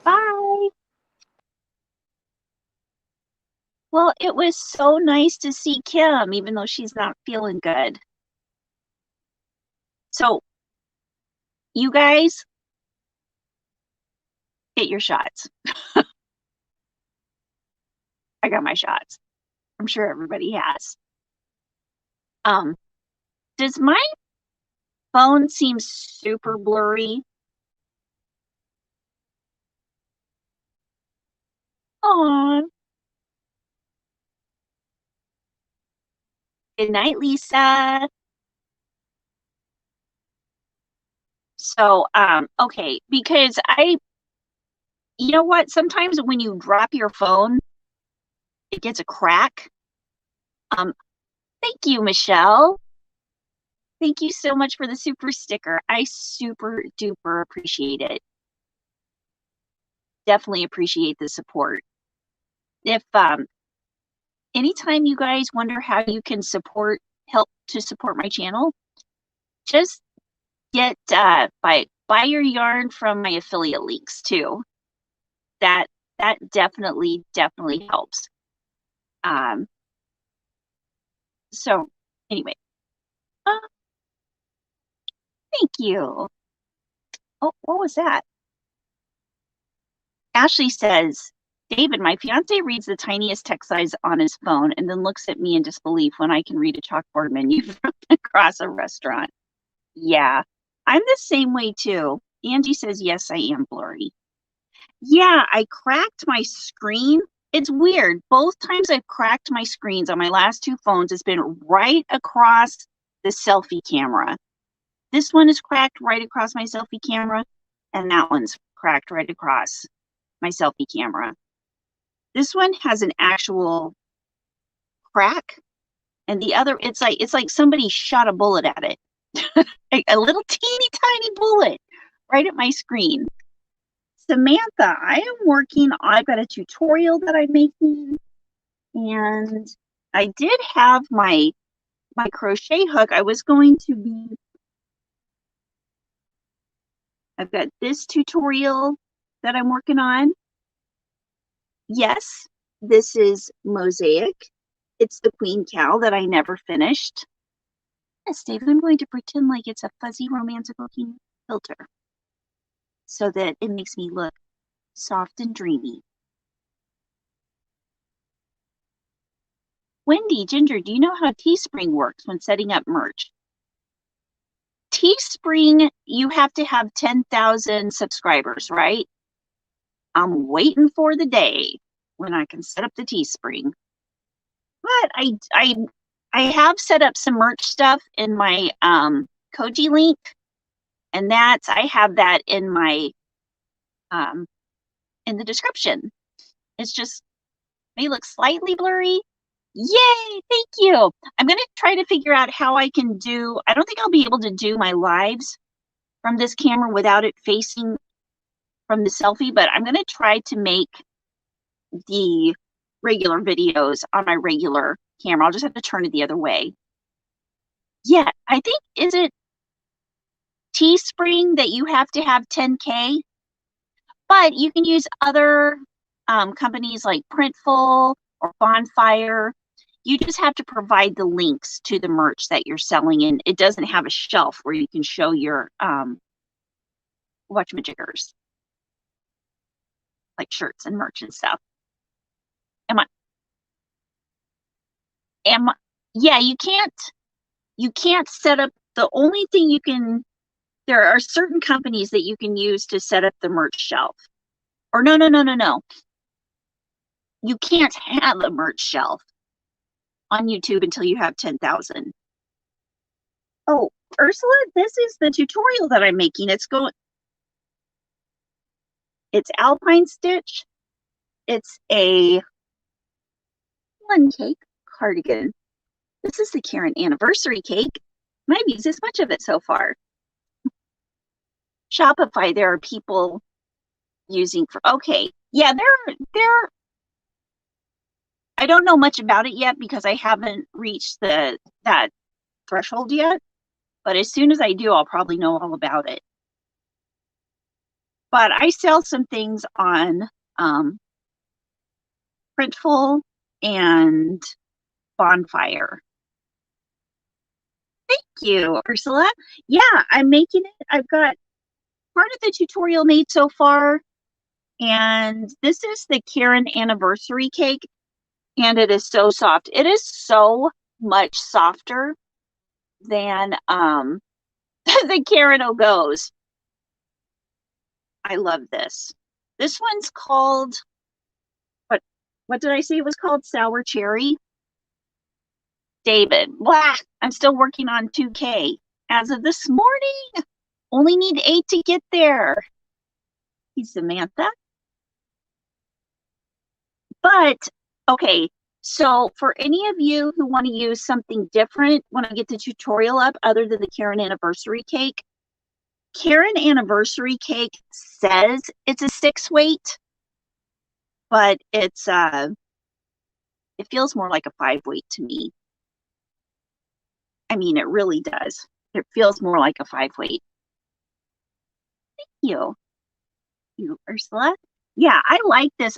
Bye. Well, it was so nice to see Kim, even though she's not feeling good. So, you guys, get your shots. I got my shots. I'm sure everybody has. Does my phone seem super blurry? Aw. Good night, Lisa. So, okay, because you know what? Sometimes when you drop your phone, it gets a crack. Thank you, Michelle. Thank you so much for the super sticker. I super duper appreciate it. Definitely appreciate the support. If anytime you guys wonder how you can help to support my channel, just get buy your yarn from my affiliate links too. That definitely helps. So anyway, uh, thank you. Oh, what was that? Ashley says, David, my fiance reads the tiniest text size on his phone and then looks at me in disbelief when I can read a chalkboard menu from across a restaurant. Yeah, I'm the same way too. Angie says, yes, I am blurry. Yeah, I cracked my screen. It's weird. Both times I've cracked my screens on my last two phones, it's been right across the selfie camera. This one is cracked right across my selfie camera, and that one's cracked right across my selfie camera. This one has an actual crack, and the other, it's like somebody shot a bullet at it. A little teeny tiny bullet right at my screen. Samantha, I've got a tutorial that I'm making, and I did have my crochet hook. I've got this tutorial that I'm working on. Yes, this is Mosaic. It's the Queen Cow that I never finished. Yes, David, I'm going to pretend like it's a fuzzy romantic looking filter so that it makes me look soft and dreamy. Wendy, Ginger, do you know how Teespring works when setting up merch? Teespring, you have to have 10,000 subscribers, right? I'm waiting for the day when I can set up the Teespring. But I have set up some merch stuff in my KOJI link, and I have that in my in the description. It's just may look slightly blurry. Yay, thank you. I'm gonna try to figure out how I can do, I don't think I'll be able to do my lives from this camera without it facing from the selfie, but I'm gonna try to make the regular videos on my regular camera. I'll just have to turn it the other way. Yeah, I think, is it Teespring that you have to have 10K? But you can use other companies like Printful or Bonfire. You just have to provide the links to the merch that you're selling, and it doesn't have a shelf where you can show your whatchamajiggers, like shirts and merch and stuff. Yeah, you can't set up, the only thing you can, there are certain companies that you can use to set up the merch shelf. Or no. You can't have a merch shelf on YouTube until you have 10,000. Oh, Ursula, this is the tutorial that I'm making. It's Alpine Stitch. It's a one cake cardigan. This is the Karen anniversary cake. I've used this much of it so far. Shopify, there are people using for, okay. Yeah, there I don't know much about it yet because I haven't reached that threshold yet. But as soon as I do, I'll probably know all about it. But I sell some things on Printful and Bonfire. Thank you, Ursula. Yeah, I'm making it. I've got part of the tutorial made so far. And this is the Karen anniversary cake. And it is so soft. It is so much softer than the Karen Ogos. I love this. This one's called, what did I say it was called? Sour Cherry. David, blah, I'm still working on 2K. As of this morning, only need 8 to get there. He's Samantha. But, okay, so for any of you who want to use something different when I get the tutorial up, other than the Karen anniversary cake, Karen anniversary cake says it's a 6 weight, but it feels more like a 5 weight to me. I mean, it really does. It feels more like a 5 weight. Thank you. You, Ursula. Yeah, I like this.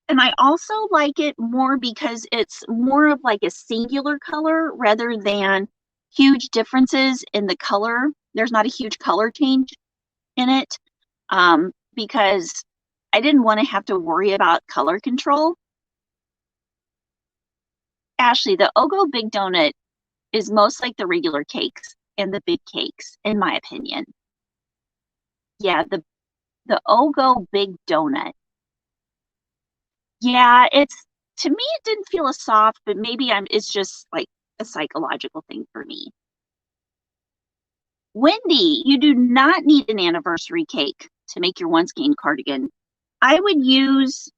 And I also like it more because it's more of like a singular color rather than huge differences in the color. There's not a huge color change in it, because I didn't want to have to worry about color control. Ashley, the OGO Big Donut is most like the regular cakes and the big cakes, in my opinion. Yeah, the OGO Big Donut. Yeah, to me it didn't feel as soft, but maybe it's just like a psychological thing for me. Wendy, you do not need an anniversary cake to make your one skein cardigan. I would use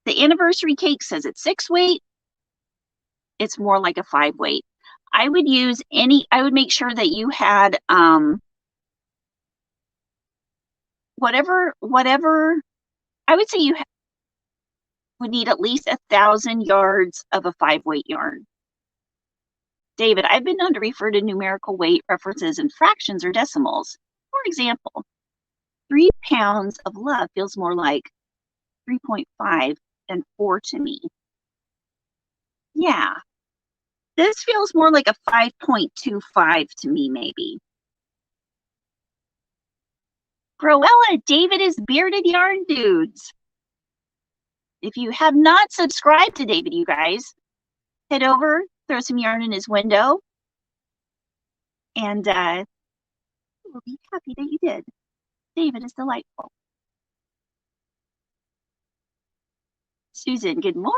the anniversary cake says it's 6 weight. It's more like a 5 weight. I would make sure that you had whatever I would say you would need at least 1,000 yards of a 5 weight yarn. David, I've been known to refer to numerical weight references in fractions or decimals. For example, 3 pounds of love feels more like 3.5 than 4 to me. Yeah. This feels more like a 5.25 to me, maybe. Groella, David is Bearded Yarn Dudes. If you have not subscribed to David, you guys, head over, throw some yarn in his window, and we'll be happy that you did. David is delightful. Susan, good morning.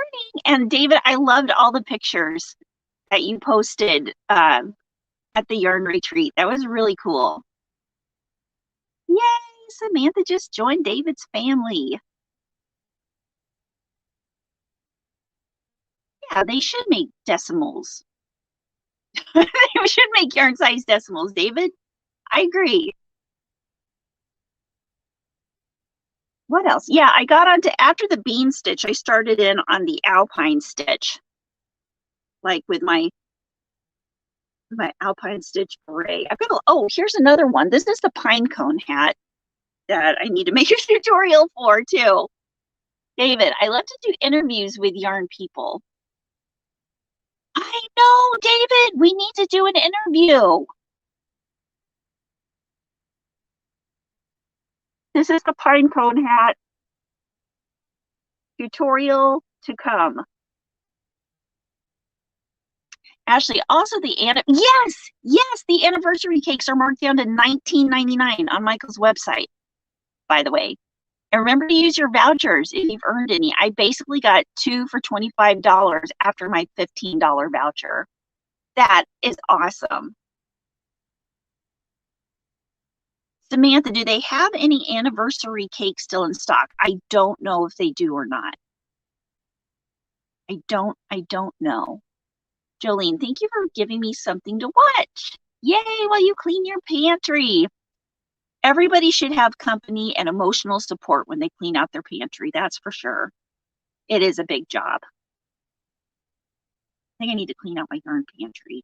And David, I loved all the pictures that you posted at the yarn retreat. That was really cool. Yay, Samantha just joined David's family. Yeah, they should make decimals. They should make yarn size decimals, David. I agree. What else? Yeah, I got onto, after the bean stitch, I started in on the alpine stitch, like with my alpine stitch beret. Here's another one. This is the pine cone hat that I need to make a tutorial for too. David, I love to do interviews with yarn people. I know, David, we need to do an interview. This is the pine cone hat tutorial to come. Ashley, also yes, the anniversary cakes are marked down to $19.99 on Michael's website, by the way. And remember to use your vouchers if you've earned any. I basically got 2 for $25 after my $15 voucher. That is awesome. Samantha, do they have any anniversary cakes still in stock? I don't know if they do or not. I don't know. Jolene, thank you for giving me something to watch. Yay, while you clean your pantry. Everybody should have company and emotional support when they clean out their pantry, that's for sure. It is a big job. I think I need to clean out my yarn pantry.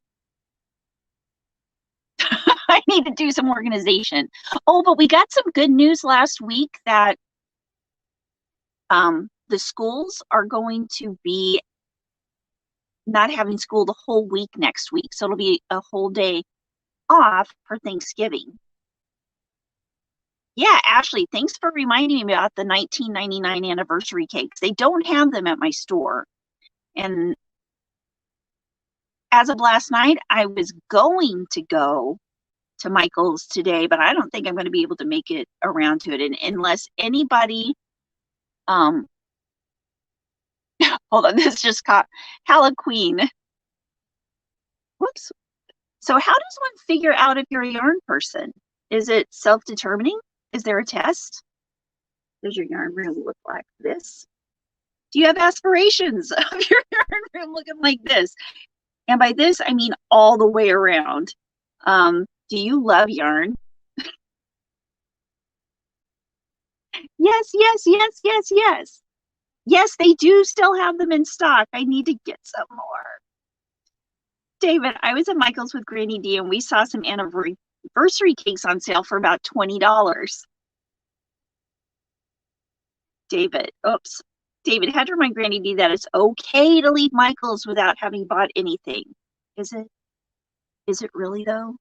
I need to do some organization. Oh, but we got some good news last week that the schools are going to be not having school the whole week next week. So it'll be a whole day off for Thanksgiving. Yeah, Ashley, thanks for reminding me about the 1999 anniversary cakes. They don't have them at my store. And as of last night, I was going to go to Michael's today, but I don't think I'm going to be able to make it around to it. And unless anybody, hold on, this just caught Halloween. Whoops. So how does one figure out if you're a yarn person? Is it self-determining? Is there a test? Does your yarn room look like this? Do you have aspirations of your yarn room looking like this? And by this, I mean all the way around. Do you love yarn? Yes, yes, yes, yes, yes. Yes, they do still have them in stock. I need to get some more. David, I was at Michael's with Granny D and we saw some anniversary cakes on sale for about $20. David, oops. David had to remind Granny D that it's okay to leave Michael's without having bought anything. Is it? Is it really, though?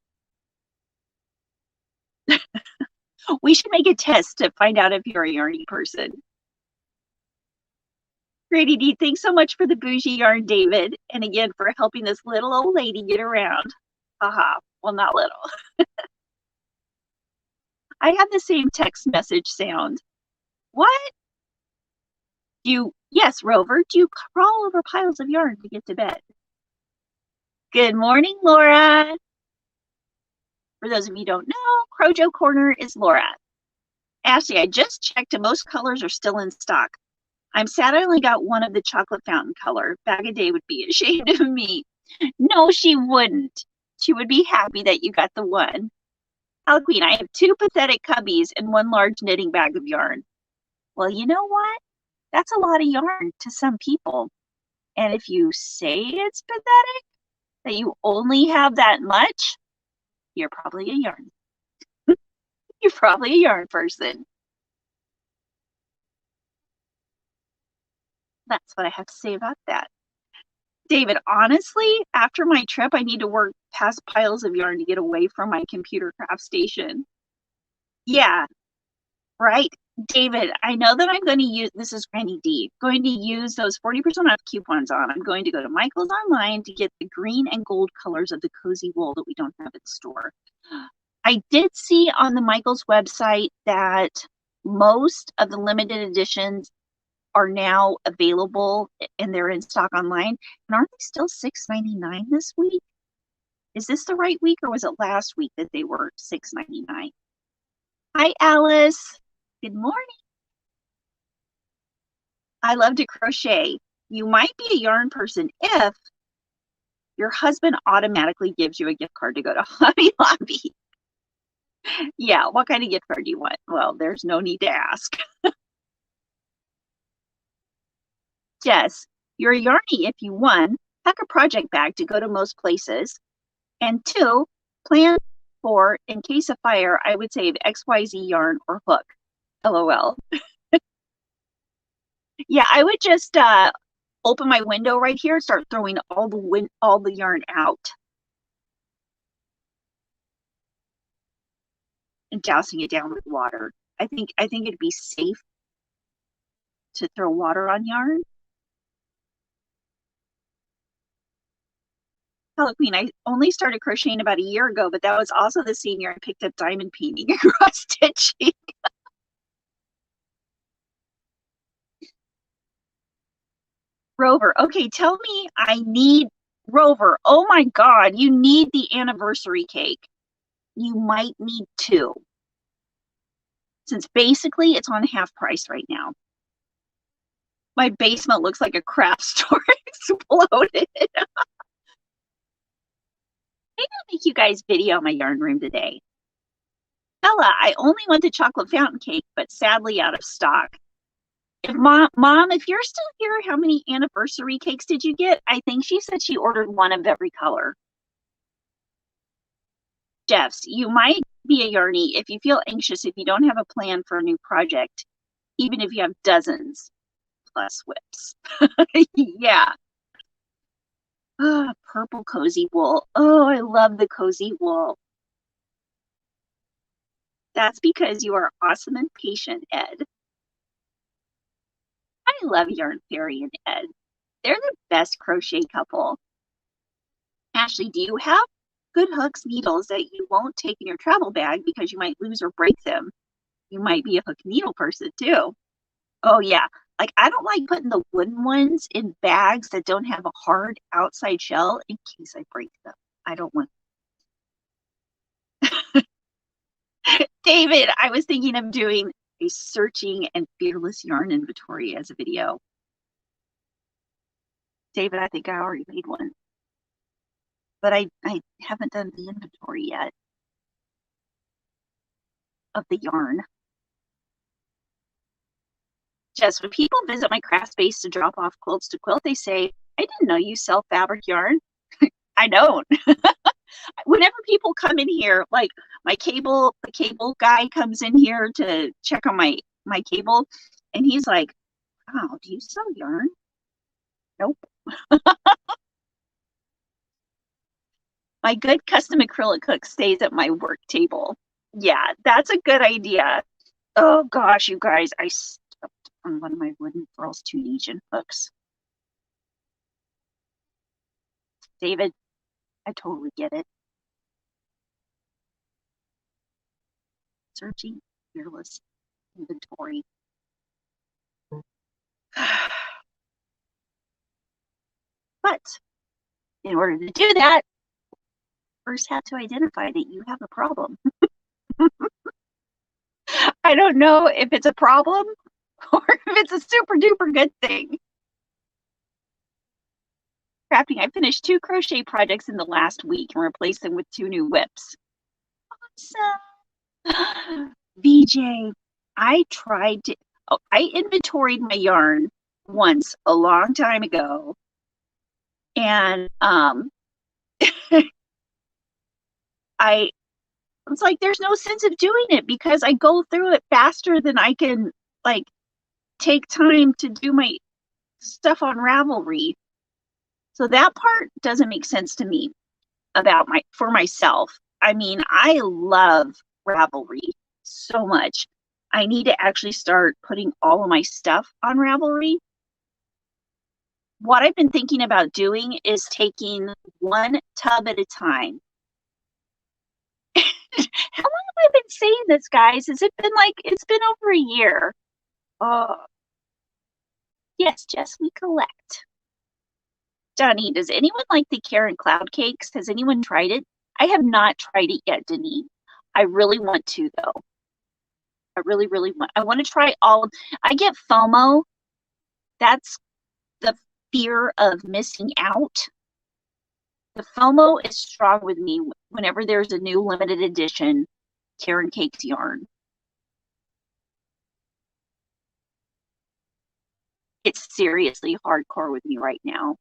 We should make a test to find out if you're a yarny person. Granny D, thanks so much for the bougie yarn, David. And again, for helping this little old lady get around. Haha. Well, not little. I have the same text message sound. What? Yes, Rover, do you crawl over piles of yarn to get to bed? Good morning, Laura. For those of you who don't know, Crojo Corner is Laura. Ashley, I just checked and most colors are still in stock. I'm sad I only got one of the chocolate fountain color. Bag a Day would be ashamed of me. No, she wouldn't. She would be happy that you got the one. Queen, I have 2 pathetic cubbies and 1 large knitting bag of yarn. Well, you know what? That's a lot of yarn to some people. And if you say it's pathetic, that you only have that much, you're probably a yarn. You're probably a yarn person. That's what I have to say about that. David, honestly, after my trip, I need to work past piles of yarn to get away from my computer craft station. Yeah, right. David, I know that I'm going to use, this is Granny D, going to use those 40% off coupons on. I'm going to go to Michael's online to get the green and gold colors of the cozy wool that we don't have in store. I did see on the Michael's website that most of the limited editions are now available and they're in stock online. And aren't they still $6.99 this week? Is this the right week or was it last week that they were $6.99? Hi, Alice. Good morning. I love to crochet. You might be a yarn person if your husband automatically gives you a gift card to go to Hobby Lobby. Yeah, what kind of gift card do you want? Well, there's no need to ask. Jess, you're a yarny if you, 1, pack a project bag to go to most places, and 2, plan for, in case of fire, I would save XYZ yarn or hook. LOL. Yeah, I would just open my window right here and start throwing all the yarn out. And dousing it down with water. I think it'd be safe to throw water on yarn. Hello, Queen. I only started crocheting about a year ago, but that was also the same year I picked up diamond painting and cross stitching. Rover, okay, tell me Rover, oh my God, you need the anniversary cake. You might need 2. Since basically it's on half price right now. My basement looks like a craft store exploded. Maybe I'll make you guys video my yarn room today. Ella, I only want the chocolate fountain cake, but sadly out of stock. If Mom, if you're still here, how many anniversary cakes did you get? I think she said she ordered 1 of every color. Jeffs, you might be a yarny if you feel anxious if you don't have a plan for a new project, even if you have dozens plus whips. Yeah. Oh, purple cozy wool. Oh, I love the cozy wool. That's because you are awesome and patient, Ed. I love Yarn Fairy and Ed. They're the best crochet couple. Ashley, do you have good hooks, needles that you won't take in your travel bag because you might lose or break them? You might be a hook needle person too. Oh yeah, like I don't like putting the wooden ones in bags that don't have a hard outside shell in case I break them. I don't want. David, I was thinking of doing a searching and fearless yarn inventory as a video. David, I think I already made one, but I haven't done the inventory yet of the yarn. Jess, when people visit my craft space to drop off quilts to quilt, they say, I didn't know you sell fabric yarn. I don't. Whenever people come in here, like the cable guy comes in here to check on my cable, And he's like, "Oh, do you sell yarn?" Nope. My good custom acrylic hook stays at my work table. Yeah, that's a good idea. Oh gosh, you guys, I stepped on one of my wooden Furls Tunisian hooks. David, I totally get it. Searching fearless inventory. But in order to do that, first have to identify that you have a problem. I don't know if it's a problem or if it's a super duper good thing. Crafting, I finished 2 crochet projects in the last week and replaced them with 2 new whips. Awesome. VJ, I inventoried my yarn once a long time ago, and I was like, there's no sense of doing it because I go through it faster than I can like take time to do my stuff on Ravelry. So that part doesn't make sense to me for myself. I mean, I love Ravelry so much. I need to actually start putting all of my stuff on Ravelry. What I've been thinking about doing is taking one tub at a time. How long have I been saying this, guys? Has it been it's been over a year? Yes, Jess, we collect. Donnie, does anyone like the Karen Cloud Cakes? Has anyone tried it? I have not tried it yet, Denise. I really want to, though. I really, really want. I want to try I get FOMO. That's the fear of missing out. The FOMO is strong with me whenever there's a new limited edition Karen Cakes yarn. It's seriously hardcore with me right now.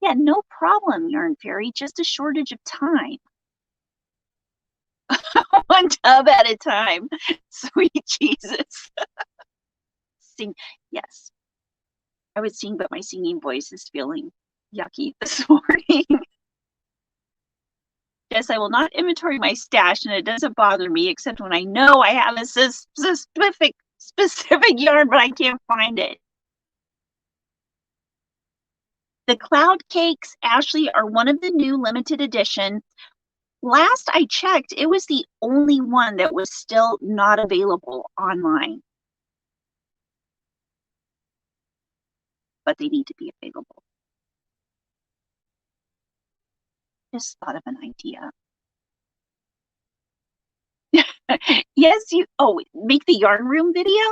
Yeah, no problem, Yarn Fairy. Just a shortage of time. One tub at a time. Sweet Jesus. Sing. Yes. I would sing, but my singing voice is feeling yucky this morning. Yes, I will not inventory my stash, and it doesn't bother me, except when I know I have a specific yarn, but I can't find it. The Cloud Cakes, Ashley, are one of the new limited edition. Last I checked, it was the only one that was still not available online. But they need to be available. Just thought of an idea. Yes, make the yarn room video?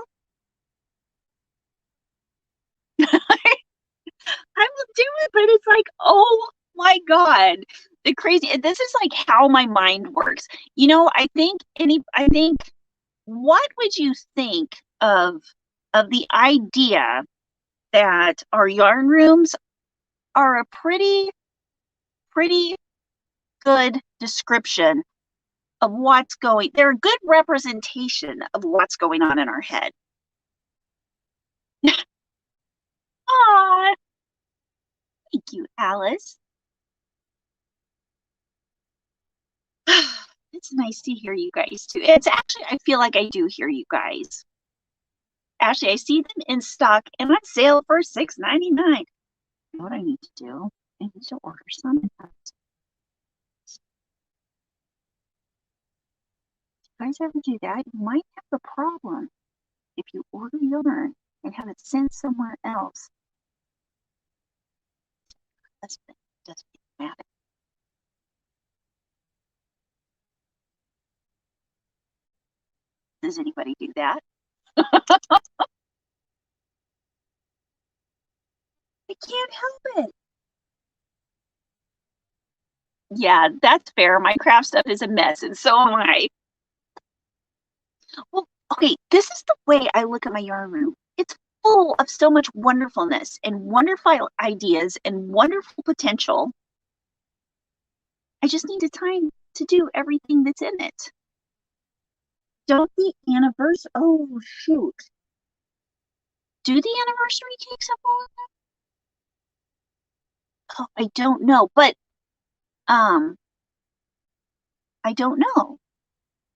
I will do it, but it's like, oh my God. This is like how my mind works. You know, I think what would you think of the idea that our yarn rooms are a pretty good description of they're a good representation of what's going on in our head. Aw, thank you, Alice. It's nice to hear you guys too. It's actually, I feel like I do hear you guys. Actually, I see them in stock and on sale for $6.99. You know what I need to do? I need to order some. Do you guys ever do that? You might have a problem if you order yarn and have it sent somewhere else. That's dramatic. Does anybody do that? I can't help it. Yeah, that's fair. My craft stuff is a mess, and so am I. Well, okay, this is the way I look at my yarn room. It's full of so much wonderfulness and wonderful ideas and wonderful potential. I just need the time to do everything that's in it. Don't the anniversary, oh shoot. Do the anniversary cakes have all of that? Oh, I don't know, but I don't know.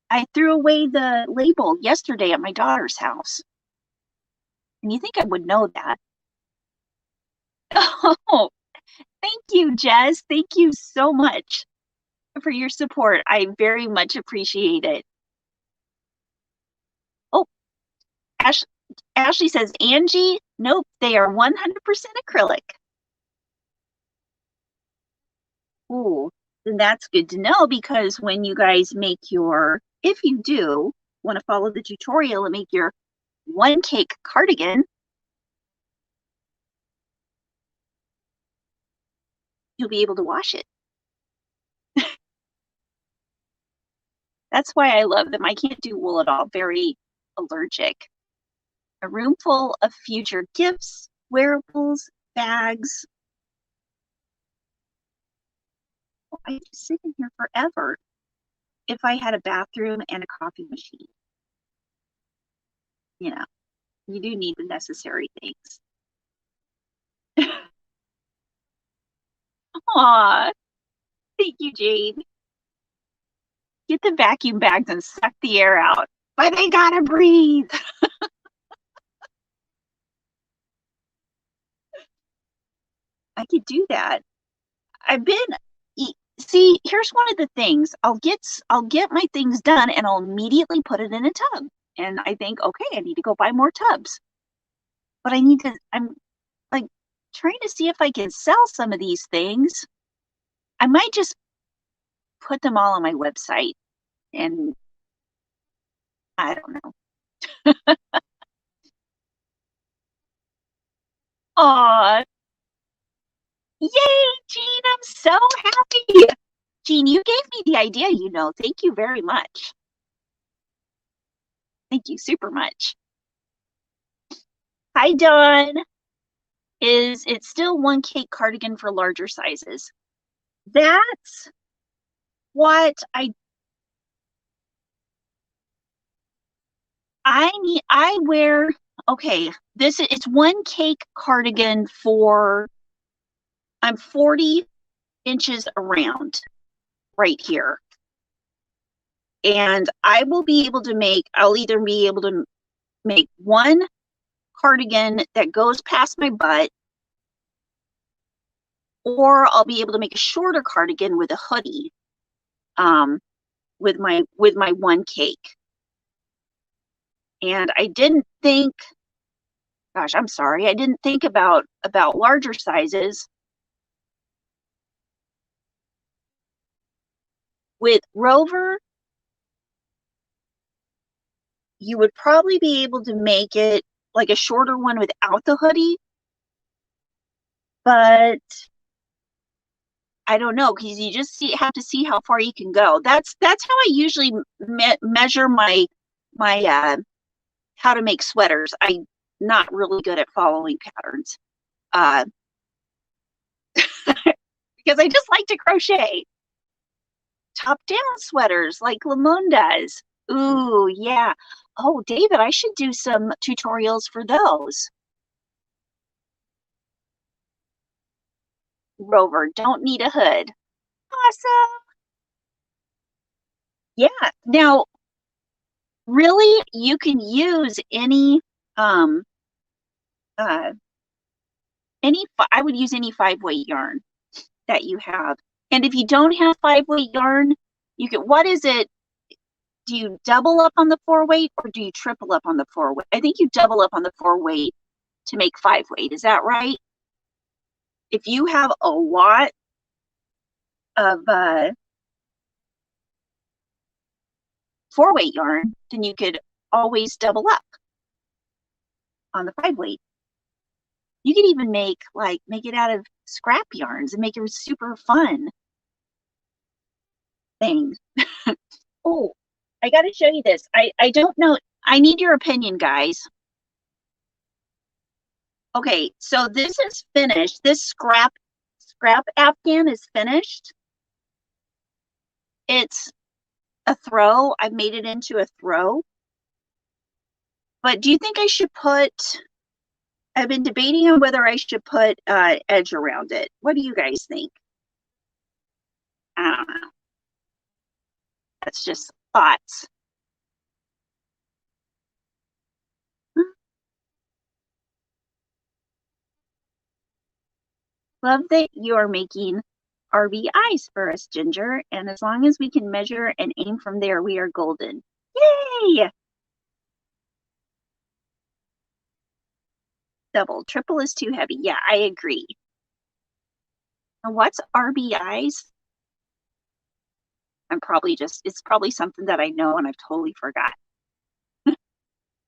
I threw away the label yesterday at my daughter's house. And you think I would know that. Oh, thank you, Jess. Thank you so much for your support. I very much appreciate it. Oh, Ashley says, Angie, nope, they are 100% acrylic. Ooh, then that's good to know, because when you guys make your, if you do want to follow the tutorial and make your one cake cardigan, you'll be able to wash it. That's why I love them. I can't do wool at all. Very allergic. A room full of future gifts, wearables, bags. Oh, I could sit in here forever if I had a bathroom and a coffee machine. You know, you do need the necessary things. Aw, thank you, Jade. Get the vacuum bags and suck the air out. But they gotta breathe. I could do that. I've been, see, here's one of the things. I'll get my things done and I'll immediately put it in a tub. And I think, okay, I need to go buy more tubs. But I'm like trying to see if I can sell some of these things. I might just put them all on my website, and I don't know. Aw, yay, Jean, I'm so happy. Jean, you gave me the idea, you know. Thank you very much. Thank you super much. Hi, Dawn. Is it still one cake cardigan for larger sizes? That's what I need. I wear, okay, it's one cake cardigan for, I'm 40 inches around right here. And I will be able to I'll either be able to make one cardigan that goes past my butt, or I'll be able to make a shorter cardigan with a hoodie, with my one cake. And I didn't think, gosh, I'm sorry, I didn't think about larger sizes. With Rover, you would probably be able to make it like a shorter one without the hoodie, but I don't know, because you just have to see how far you can go. That's how I usually measure my how to make sweaters. I'm not really good at following patterns, because I just like to crochet top-down sweaters like Lamone does. Ooh, yeah. Oh, David, I should do some tutorials for those. Rover, don't need a hood. Awesome. Yeah. Now, really, you can use any I would use any 5-weight yarn that you have. And if you don't have 5-weight yarn, you can, what is it? Do you double up on the 4-weight or do you triple up on the 4-weight? I think you double up on the 4-weight to make 5-weight. Is that right? If you have a lot of 4-weight yarn, then you could always double up on the 5-weight. You could even make it out of scrap yarns and make it a super fun thing. Oh, I got to show you this. I don't know. I need your opinion, guys. Okay, so this is finished. This scrap Afghan is finished. It's a throw. I've made it into a throw. But do you think I should put, I've been debating on whether I should put edge around it. What do you guys think? I don't know. That's just thoughts. Love that you are making RBIs for us, Ginger. And as long as we can measure and aim from there, we are golden. Yay! Double, triple is too heavy. Yeah, I agree. And what's RBIs? I'm probably just, it's probably something that I know and I've totally forgot.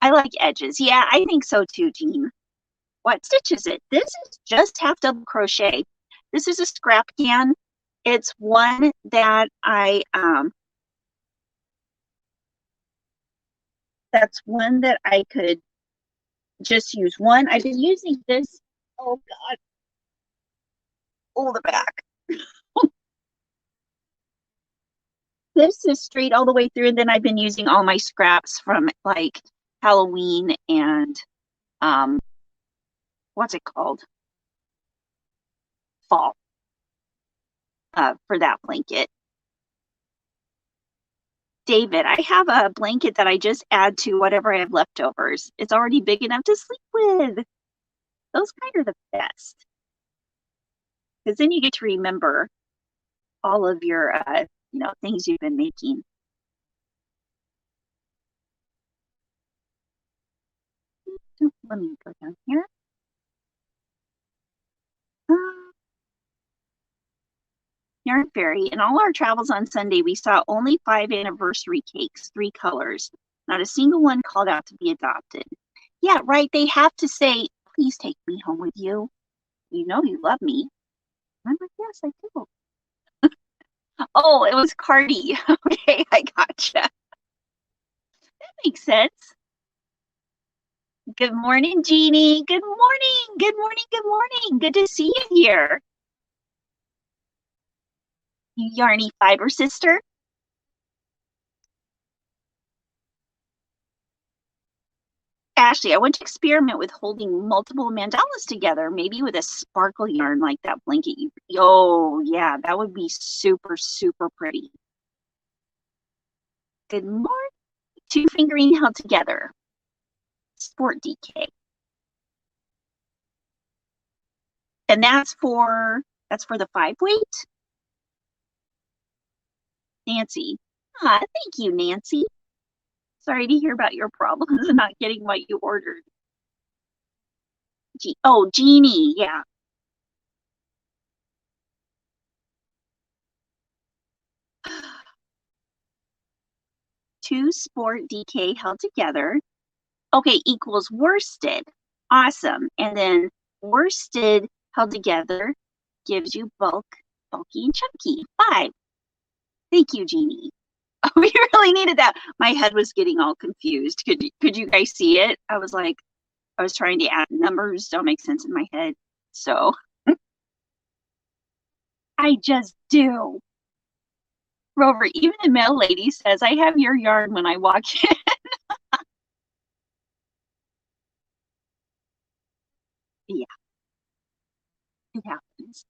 I like edges. Yeah, I think so too, Jean. What stitch is it? This is just half double crochet. This is a scrap can. It's one that that's one that I could just use one. I've been using this, oh God. Oh, the back. This is straight all the way through, and then I've been using all my scraps from like Halloween and what's it called? Fall. For that blanket. David, I have a blanket that I just add to whatever I have leftovers. It's already big enough to sleep with. Those kind are the best. Because then you get to remember all of your things you've been making. Let me go down here. Yarn Fairy, in all our travels on Sunday, we saw only 5 anniversary cakes, 3 colors. Not a single one called out to be adopted. Yeah, right. They have to say, please take me home with you. You know you love me. I'm like, yes, I do. Oh, it was Cardi. Okay, I gotcha. That makes sense. Good morning, Jeannie. Good morning. Good morning. Good morning. Good to see you here. You yarny fiber sister. Ashley, I want to experiment with holding multiple mandalas together, maybe with a sparkle yarn like that blanket you. Oh, yeah, that would be super, super pretty. Good morning. 2 fingering held together. Sport DK. And that's for the 5 weight. Nancy. Ah, thank you, Nancy. Sorry to hear about your problems and not getting what you ordered. Oh, Jeannie, yeah. Two sport DK held together. Okay, equals worsted. Awesome. And then worsted held together gives you bulky and chunky. 5. Thank you, Jeannie. We really needed that. My head was getting all confused. Could you guys see it? I was trying to add numbers, don't make sense in my head. So I just do. Rover, even the mail lady says, I have your yarn when I walk in. Yeah, it happens.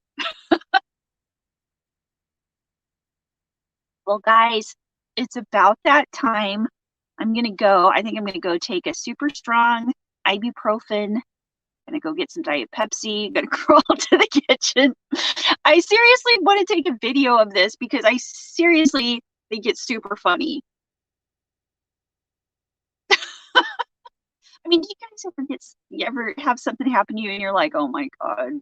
Well, guys, it's about that time. I'm going to go. I think I'm going to go take a super strong ibuprofen. Gonna go get some Diet Pepsi. Gonna crawl to the kitchen. I seriously want to take a video of this because I seriously think it's super funny. I mean, do you guys ever have something happen to you and you're like, oh my God.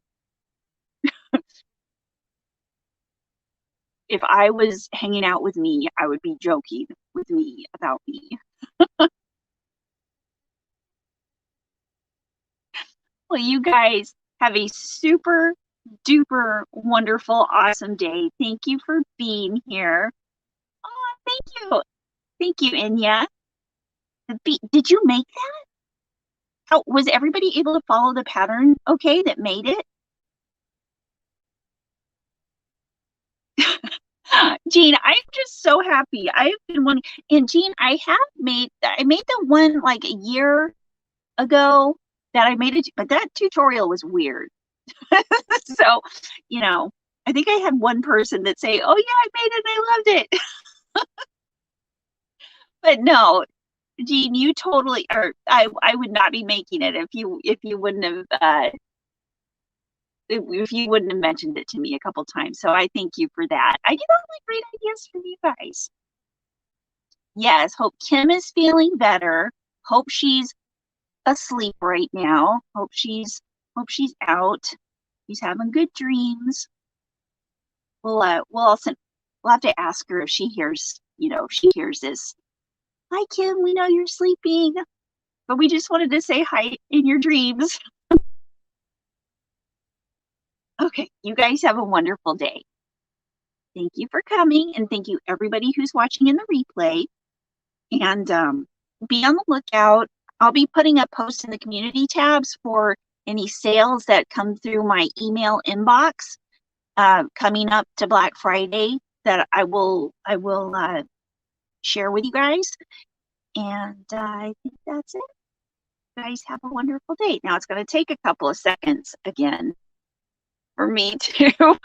If I was hanging out with me, I would be joking with me about me. Well, you guys have a super duper wonderful, awesome day. Thank you for being here. Oh, thank you. Thank you, Inya. Did you make that? How was everybody able to follow the pattern okay that made it? Jean, I'm just so happy. I've been wanting, and Jean, I made the one like a year ago that I made it, but that tutorial was weird. So, I think I had one person that say, "Oh yeah, I made it, I loved it." But no, Jean, you totally are. I would not be making it if you wouldn't have if you wouldn't have mentioned it to me a couple times. So I thank you for that. I get all the great ideas from you guys. Yes, hope Kim is feeling better. Hope she's asleep right now. Hope she's out. She's having good dreams. We'll have to ask her if she hears, if she hears this. Hi Kim, we know you're sleeping, but we just wanted to say hi in your dreams. Okay, you guys have a wonderful day. Thank you for coming, and thank you everybody who's watching in the replay. And be on the lookout. I'll be putting up posts in the community tabs for any sales that come through my email inbox coming up to Black Friday that I will share with you guys. And I think that's it. You guys have a wonderful day. Now it's going to take a couple of seconds again for me to